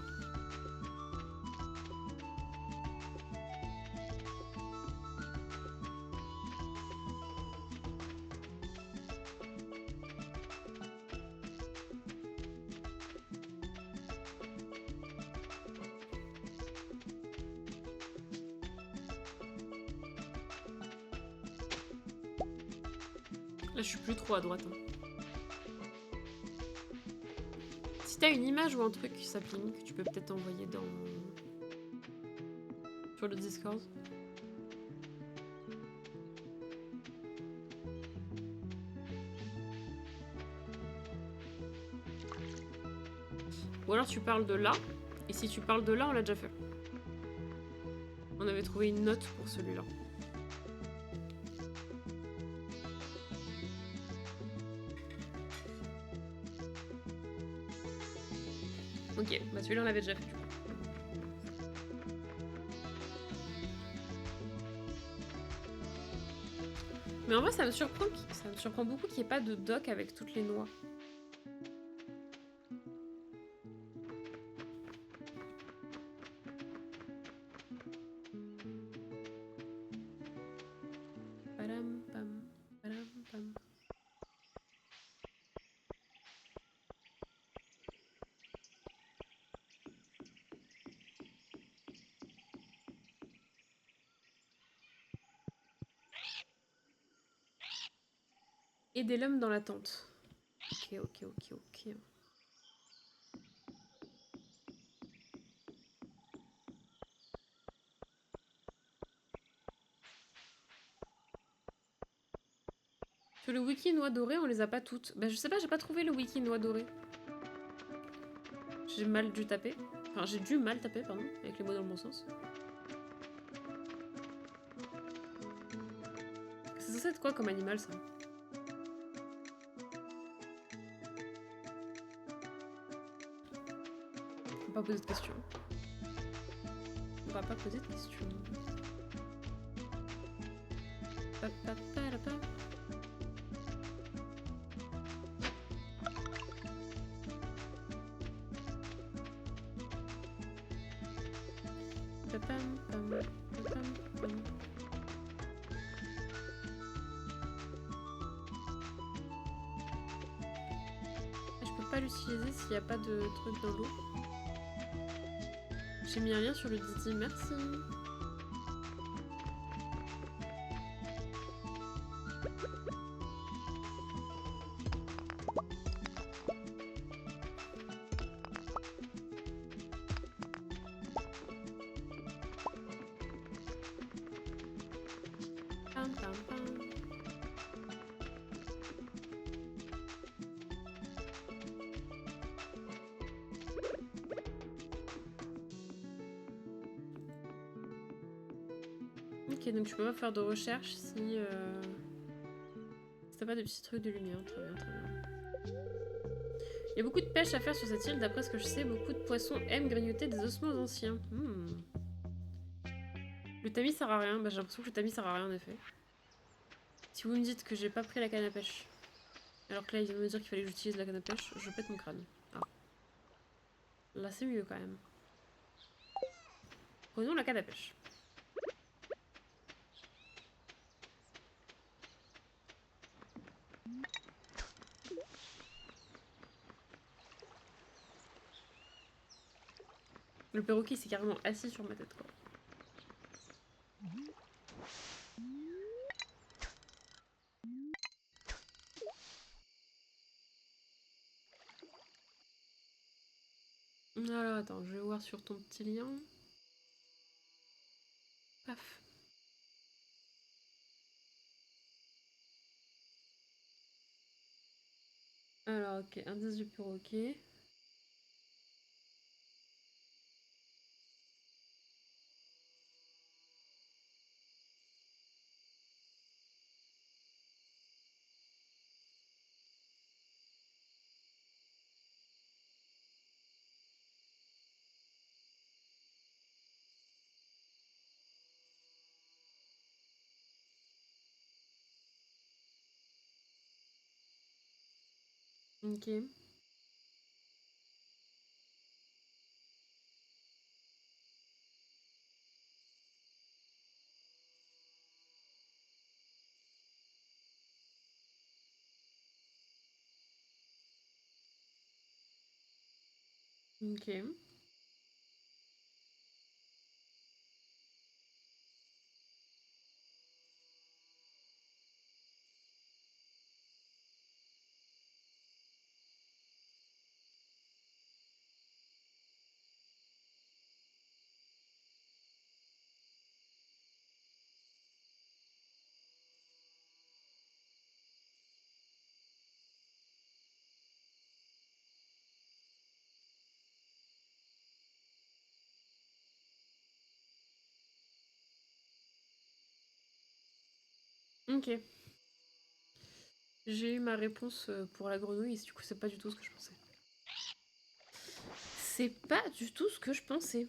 Là, je suis plus trop à droite. Hein. Si t'as une image ou un truc, Sapling, que tu peux peut-être envoyer dans... sur le Discord. Ou alors tu parles de là, et si tu parles de là, on l'a déjà fait. On avait trouvé une note pour celui-là. Ok, bah celui-là on l'avait déjà fait du coup. Mais en vrai ça me surprend beaucoup qu'il n'y ait pas de doc avec toutes les noix. Padam, pam, padam, pam. Et des lames dans la tente. Ok. Sur le wiki noix dorée, on les a pas toutes. Bah je sais pas, j'ai pas trouvé le wiki noix dorée. J'ai mal dû taper. Enfin, j'ai dû mal taper, pardon, avec les mots dans le bon sens. C'est censé être quoi comme animal, ça? On va pas poser de questions. On va pas poser de questions. Je peux pas l'utiliser s'il n'y a pas de truc dans l'eau. J'ai mis un lien sur le Didi, merci. Pam, pam, pam. Ok, donc je peux pas faire de recherche si t'as pas de petits trucs de lumière. Très bien, très bien. Il y a beaucoup de pêche à faire sur cette île. D'après ce que je sais, beaucoup de poissons aiment grignoter des ossements anciens. Le tamis sert à rien. Bah, j'ai l'impression que le tamis sert à rien en effet. Si vous me dites que j'ai pas pris la canne à pêche, alors que là il vient de me dire qu'il fallait que j'utilise la canne à pêche, je pète mon crâne. Ah. Là c'est mieux quand même. Prenons la canne à pêche. Le perroquet s'est carrément assis sur ma tête quoi. Alors attends, je vais voir sur ton petit lien. Paf. Alors ok, indice du perroquet. Ok. Ok. Ok. J'ai eu ma réponse pour la grenouille, et du coup c'est pas du tout ce que je pensais. C'est pas du tout ce que je pensais.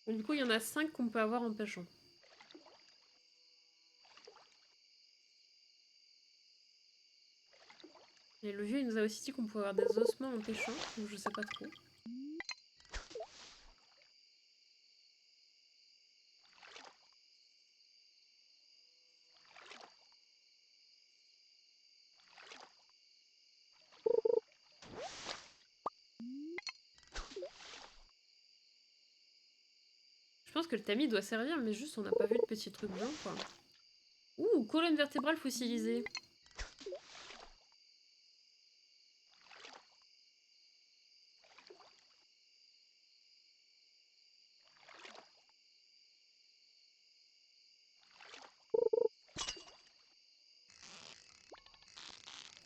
Et du coup, il y en a 5 qu'on peut avoir en pêchant. Et le vieux, il nous a aussi dit qu'on pouvait avoir des ossements en pêchant, donc je sais pas trop. Je pense que le tamis doit servir, mais juste on n'a pas vu de petits trucs blancs, quoi. Ouh, colonne vertébrale fossilisée.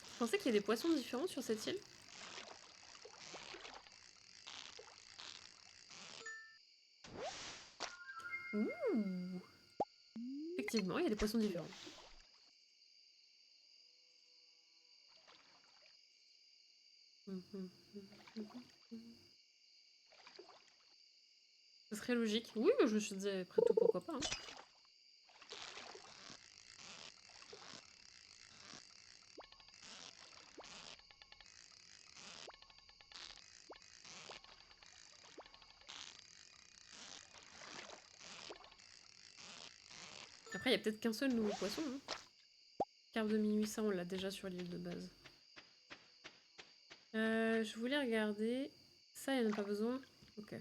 Vous pensez qu'il y a des poissons différents sur cette île? Ouh. Effectivement, il y a des poissons différents. Ce serait logique. Oui, mais je me suis dit, après tout, pourquoi pas. Hein. Après, il y a peut-être qu'un seul nouveau poisson. Hein. Carpe de minuit, ça, on l'a déjà sur l'île de base. Je voulais regarder. Ça, il n'y en a pas besoin. Ok.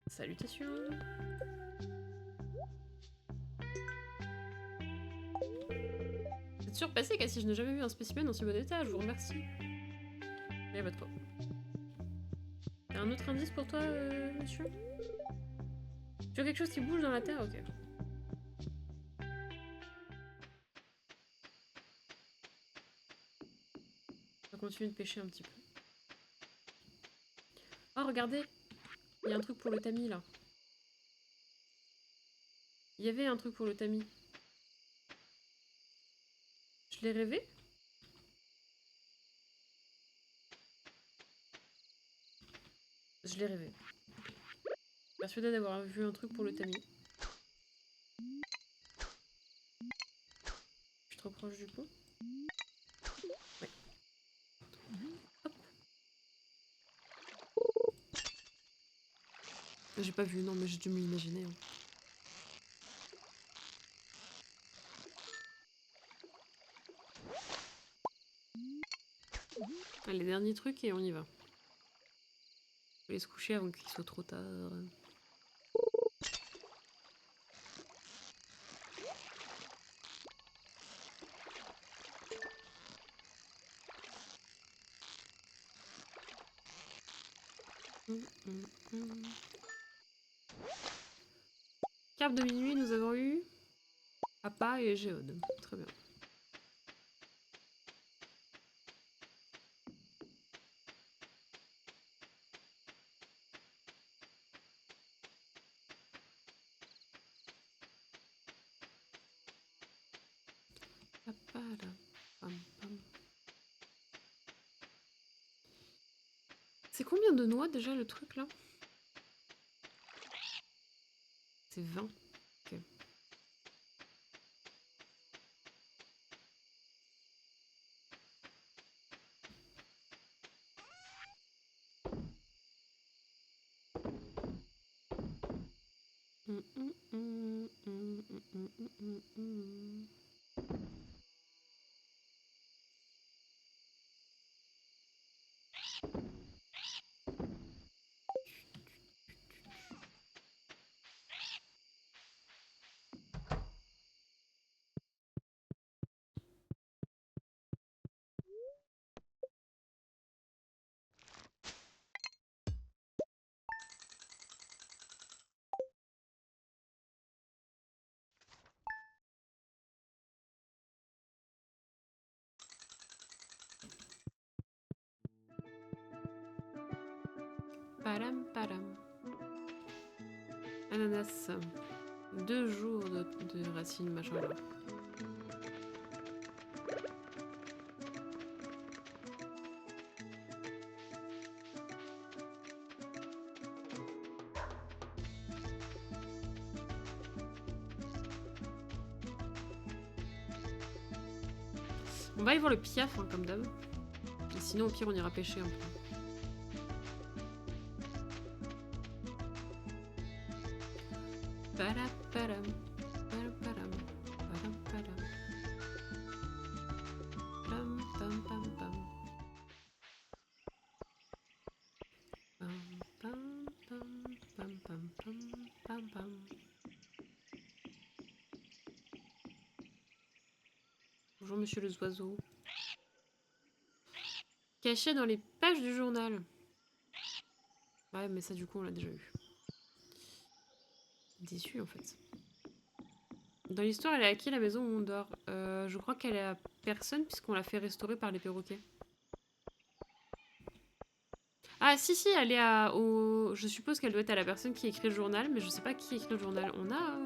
Salutations. Vous êtes surpassé, Cassie, je n'ai jamais vu un spécimen en si bon état, je vous remercie. Mais pas de quoi. T'as un autre indice pour toi, monsieur? Tu as quelque chose qui bouge dans la terre? Ok. On va continuer de pêcher un petit peu. Oh, regardez! Il y a un truc pour le tamis, là. Il y avait un truc pour le tamis. Je l'ai rêvé? Je l'ai rêvé. Persuadée d'avoir vu un truc pour le tamis. Je suis trop proche du pont. Ouais. Hop. J'ai pas vu, non, mais j'ai dû m'imaginer. Hein. Allez, dernier truc et on y va. Faut aller se coucher avant qu'il soit trop tard. Carpe de minuit, nous avons eu Appa et Géode. Très bien. C'est combien de noix déjà le truc là? C'est 20. Ok. Padam, padam. Ananas. 2 jours de racines, machin là. On va aller voir le piaf, hein, comme d'hab. Et sinon, au pire, on ira pêcher un peu. Bonjour monsieur les oiseaux. Caché dans les pages du journal. Ouais, mais ça du coup on l'a déjà eu. Déçu en fait. Dans l'histoire, elle est à qui la maison où on dort? Je crois qu'elle est à personne puisqu'on l'a fait restaurer par les perroquets. Ah si si, elle est à... Je suppose qu'elle doit être à la personne qui écrit le journal, mais je sais pas qui écrit le journal. On a...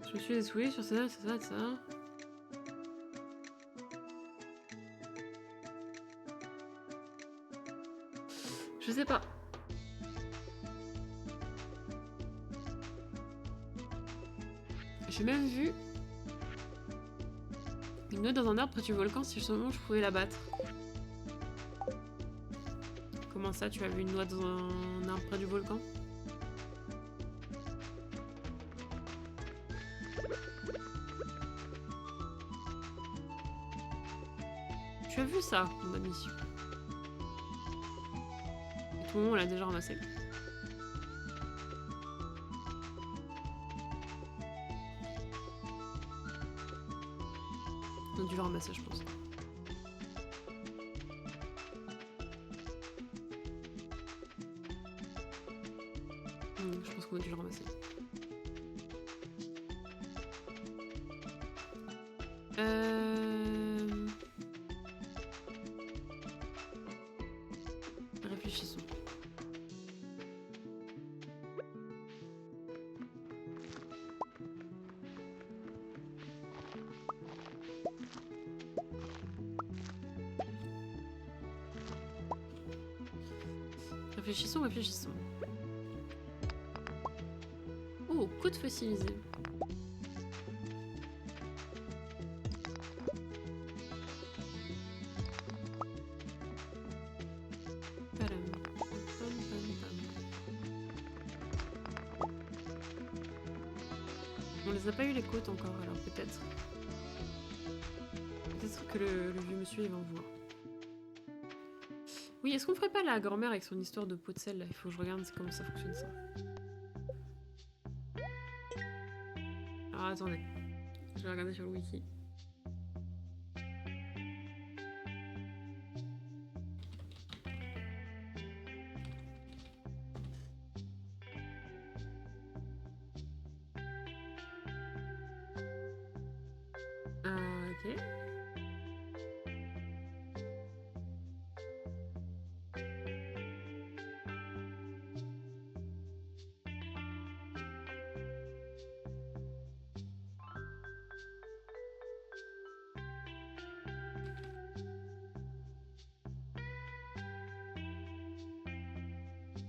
Je me suis essouée sur ça, ça. Je sais pas. J'ai même vu Une noix dans un arbre près du volcan, si seulement je pouvais la battre. Comment ça, tu as vu une noix dans un arbre près du volcan? Tu as vu ça, mon ami? Et tout le monde l'a déjà ramassé. On a dû le ramasser, je pense. Je pense qu'on a dû le ramasser. Réfléchissons. Réfléchissons. Oh, côte fossilisée. On les a pas eu les côtes encore, alors peut-être. Peut-être que le vieux monsieur il va en voir. Oui, est-ce qu'on ferait pas la grand-mère avec son histoire de pot de sel là? Il faut que je regarde comment ça fonctionne ça. Alors attendez, je vais regarder sur le wiki. Ok.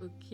Ok.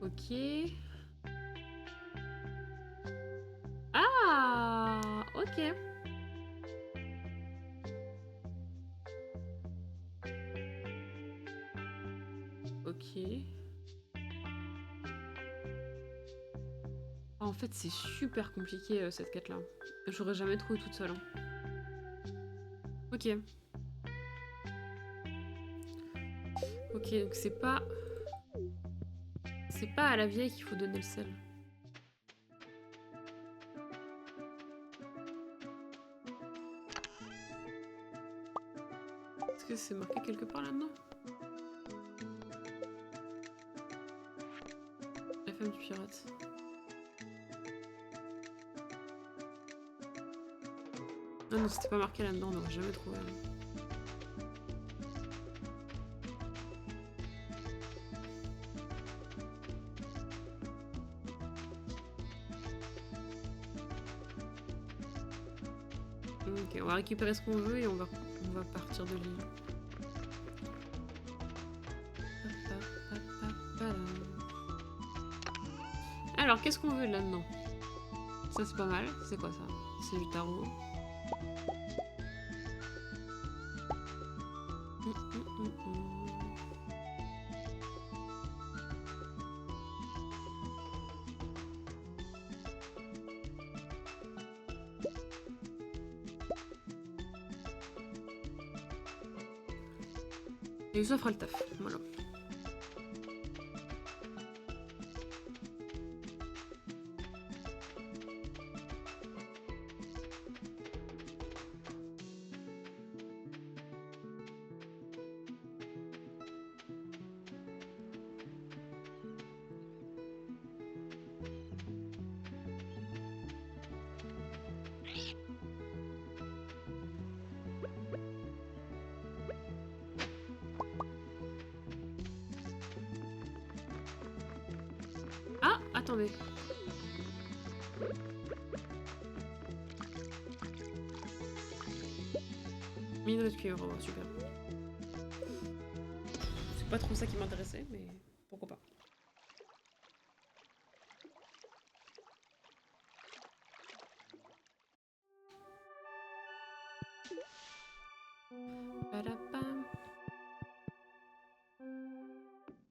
Ok. Ah, ok. Ok. En fait, c'est super compliqué cette quête-là. J'aurais jamais trouvé toute seule. Hein. Ok. Ok, donc c'est pas... C'est pas à la vieille qu'il faut donner le sel. Est-ce que c'est marqué quelque part là-dedans? La femme du pirate. Ah non, c'était pas marqué là-dedans, on n'aurait jamais trouvé. Ok, on va récupérer ce qu'on veut et on va partir de l'île. Alors, qu'est-ce qu'on veut là-dedans? Ça, c'est pas mal. C'est quoi ça? C'est du tarot. Et ça fera le taf, voilà. Ah, attendez. Minerai de cuivre, oh, super. C'est pas trop ça qui m'intéressait, mais pourquoi pas. Padapam.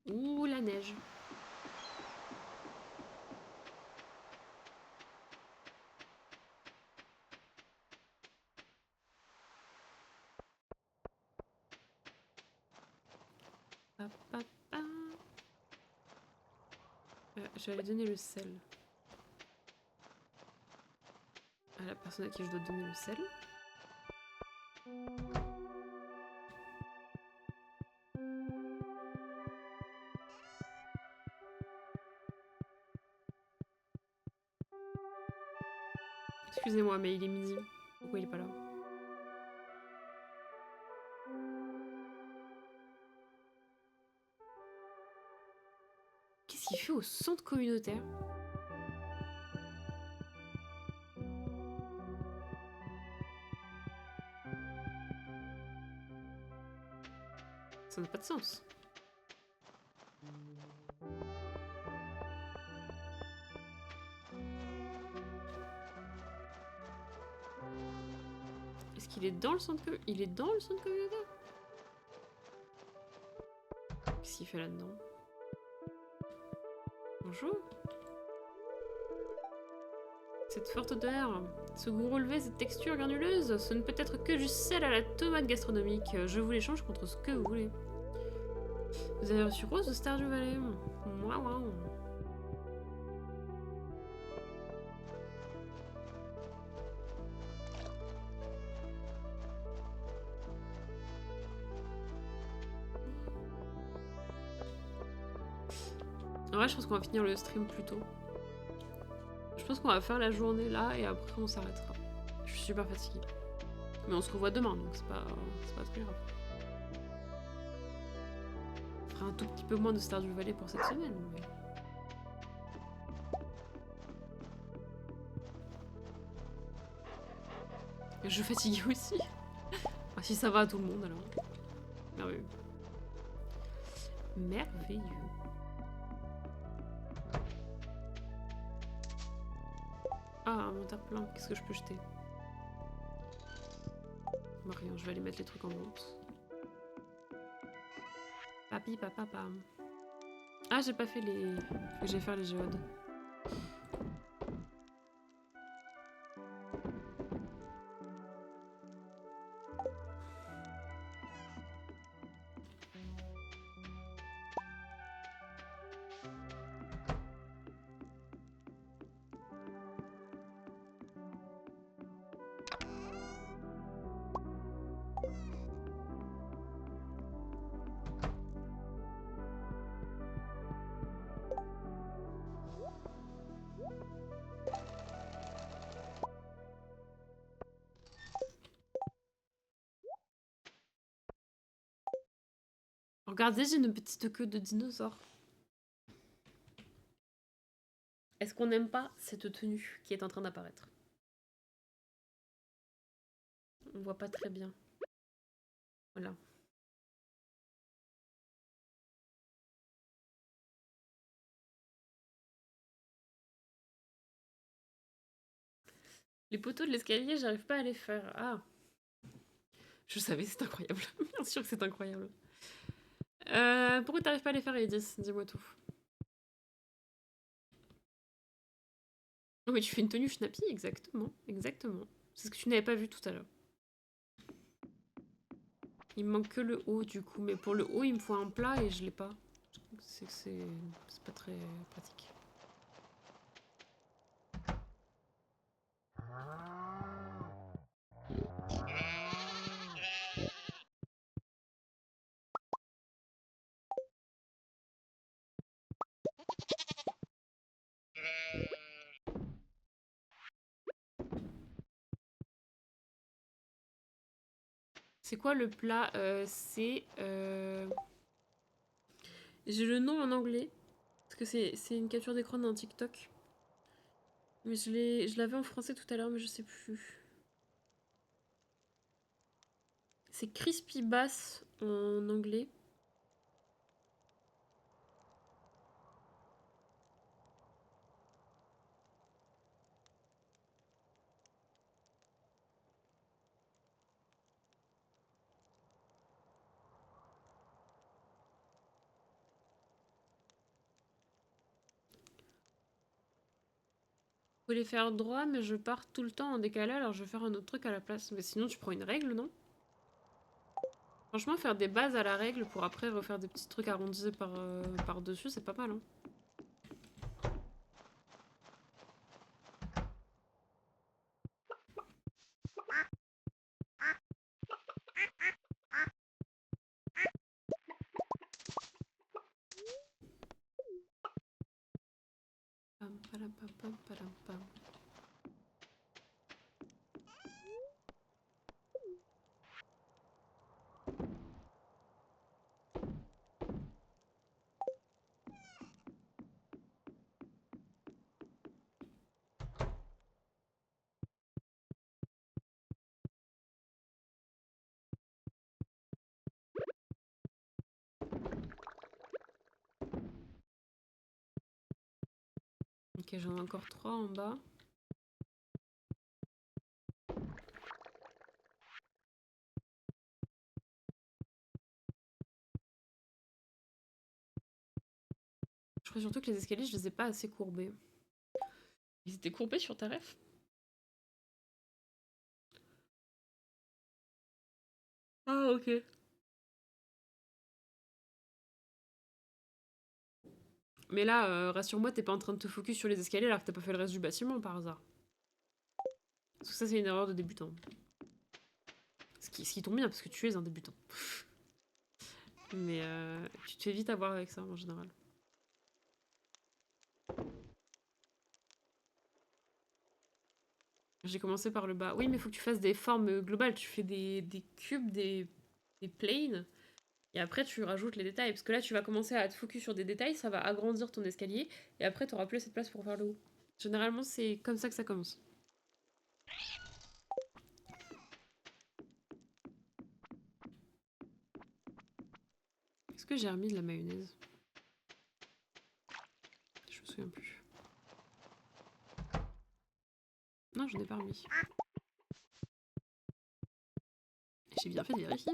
Ouh, la neige. Je vais aller donner le sel à la personne à qui je dois donner le sel. Excusez-moi, mais il est midi. Pourquoi il est pas là? Qu'est-ce qu'il fait au centre communautaire? Ça n'a pas de sens. Est-ce qu'il est dans le centre communautaire? Il est dans le centre communautaire? Qu'est-ce qu'il fait là-dedans? Bonjour. Cette forte odeur, ce goût relevé, cette texture granuleuse, ce ne peut être que du sel à la tomate gastronomique. Je vous l'échange contre ce que vous voulez. Vous avez reçu Rose de Stardew Valley. Waouh. En vrai, je pense qu'on va finir le stream plus tôt. Je pense qu'on va faire la journée là et après on s'arrêtera. Je suis super fatiguée. Mais on se revoit demain, donc c'est pas très grave. On fera un tout petit peu moins de Stardew Valley pour cette semaine. Mais... je suis fatiguée aussi. Ah, si ça va à tout le monde alors. Merveilleux. Merveilleux. Ah, inventaire plein. Qu'est-ce que je peux jeter? Bah, rien, je vais aller mettre les trucs en vente. Papi, papa, pam. Ah, j'ai pas fait les... Faut que j'aille faire les géodes. Regardez, j'ai une petite queue de dinosaure. Est-ce qu'on n'aime pas cette tenue qui est en train d'apparaître? On voit pas très bien. Voilà. Les poteaux de l'escalier, j'arrive pas à les faire. Ah, je savais, c'est incroyable. Bien sûr que c'est incroyable. Pourquoi t'arrives pas à les faire, Edith? Dis-moi tout. Oh, mais tu fais une tenue Schnappy, exactement. Exactement. C'est ce que tu n'avais pas vu tout à l'heure. Il me manque que le haut, du coup. Mais pour le haut, il me faut un plat et je l'ai pas. C'est pas très pratique. C'est quoi le plat? C'est... J'ai le nom en anglais. Parce que c'est une capture d'écran d'un TikTok. Mais je l'avais en français tout à l'heure, mais je sais plus. C'est Crispy Bass en anglais. Faut les faire droit, mais je pars tout le temps en décalé, alors je vais faire un autre truc à la place. Mais sinon, tu prends une règle, non? Franchement, faire des bases à la règle pour après refaire des petits trucs arrondis par-dessus, c'est pas mal, hein. Pam, palam, pam, pam, palam, pam. Ok, j'en ai encore 3 en bas. Je crois surtout que les escaliers, je les ai pas assez courbés. Ils étaient courbés sur ta ref? Ah, ok. Mais là, rassure-moi, t'es pas en train de te focus sur les escaliers alors que t'as pas fait le reste du bâtiment par hasard. Parce que ça, c'est une erreur de débutant. Ce qui tombe bien, parce que tu es un débutant. Mais tu te fais vite avoir avec ça, en général. J'ai commencé par le bas. Oui, mais il faut que tu fasses des formes globales. Tu fais des cubes, des planes, et après tu rajoutes les détails. Parce que là, tu vas commencer à te focus sur des détails, ça va agrandir ton escalier, et après, tu auras plus cette place pour faire le haut. Généralement, c'est comme ça que ça commence. Est-ce que j'ai remis de la mayonnaise? Je me souviens plus. Non, je n'ai pas remis. J'ai bien fait de vérifier.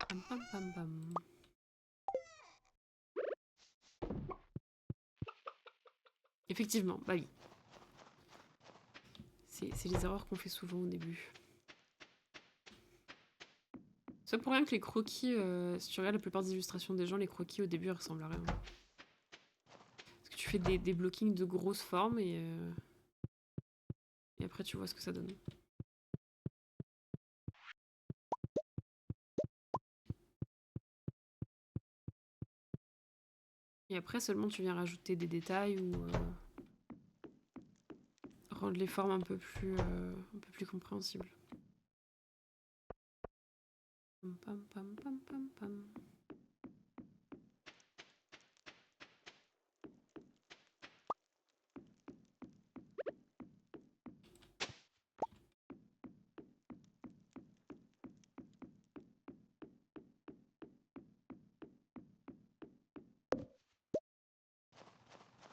Pam pam pam pam. Effectivement, bah oui. C'est les erreurs qu'on fait souvent au début. C'est pas pour rien que les croquis, si tu regardes la plupart des illustrations des gens, les croquis au début ils ressemblent à rien. Parce que tu fais des blockings de grosses formes et après tu vois ce que ça donne. Et après seulement tu viens rajouter des détails ou rendre les formes un peu plus compréhensibles. Pam pam pam pam pam pam.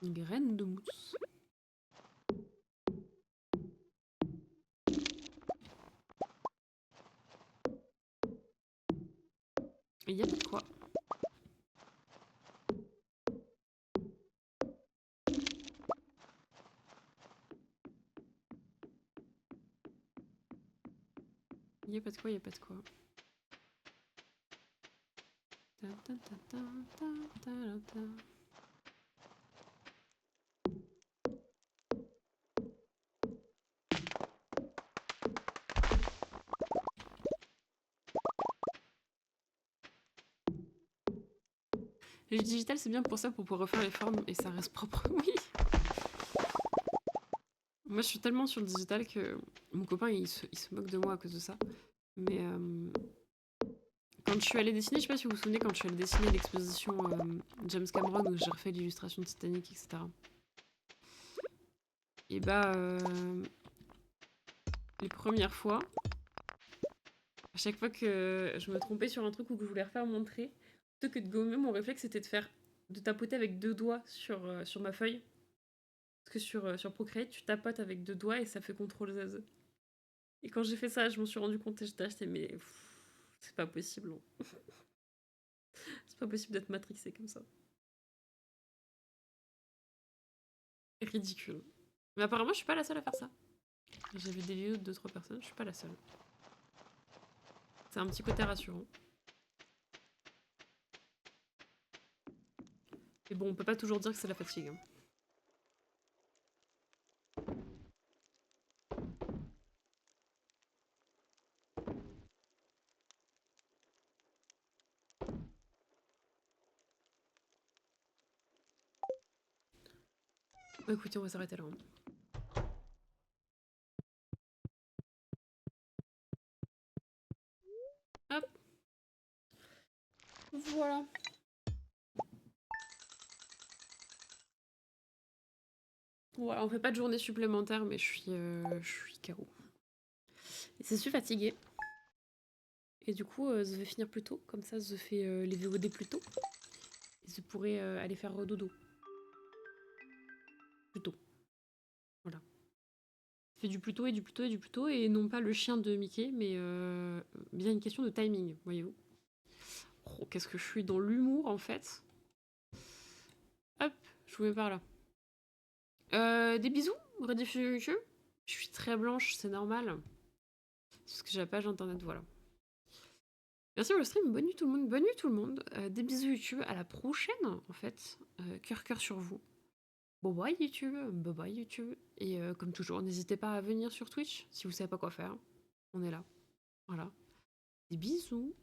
Graines de mousse. Il y a pas de quoi. Il y a pas de quoi, il y a pas de quoi. Ta ta ta ta ta ta ta. Le digital, c'est bien pour ça, pour pouvoir refaire les formes et ça reste propre. Oui. Moi, je suis tellement sur le digital que mon copain, il se moque de moi à cause de ça. Mais quand je suis allée dessiner, je sais pas si vous vous souvenez, quand je suis allée dessiner l'exposition James Cameron où j'ai refait l'illustration de Titanic, etc. Et bah, les premières fois, à chaque fois que je me trompais sur un truc ou que je voulais refaire mon trait, plutôt que de gommer, mon réflexe c'était de tapoter avec 2 doigts sur ma feuille. Parce que sur Procreate, tu tapotes avec 2 doigts et ça fait CTRL Z. Et quand j'ai fait ça, je m'en suis rendu compte et j'étais acheté, mais c'est pas possible. Non. C'est pas possible d'être matrixé comme ça. Ridicule. Mais apparemment, je suis pas la seule à faire ça. J'ai vu des vidéos de 2-3 personnes, je suis pas la seule. C'est un petit côté rassurant. Mais bon, on peut pas toujours dire que c'est la fatigue. Hein. Bah, écoutez, on va s'arrêter là. Hein. Hop. Voilà. Voilà, on fait pas de journée supplémentaire, mais je suis KO. Et je suis fatiguée. Et du coup, je vais finir plus tôt. Comme ça, je fais les VOD plus tôt. Et je pourrais aller faire dodo. Plus tôt. Voilà. Je fais du plus tôt et du plus tôt et du plus tôt. Et non pas le chien de Mickey, mais bien une question de timing, voyez-vous. Oh, qu'est-ce que je suis dans l'humour, en fait. Hop, je vous mets par là. Des bisous, rediffusion YouTube. Je suis très blanche, c'est normal. C'est parce que j'ai la page internet, voilà. Merci pour le stream, bonne nuit tout le monde, bonne nuit tout le monde. Des bisous YouTube, à la prochaine en fait. Cœur cœur sur vous. Bye bye YouTube, bye bye YouTube. Et comme toujours, n'hésitez pas à venir sur Twitch si vous savez pas quoi faire. On est là. Voilà. Des bisous.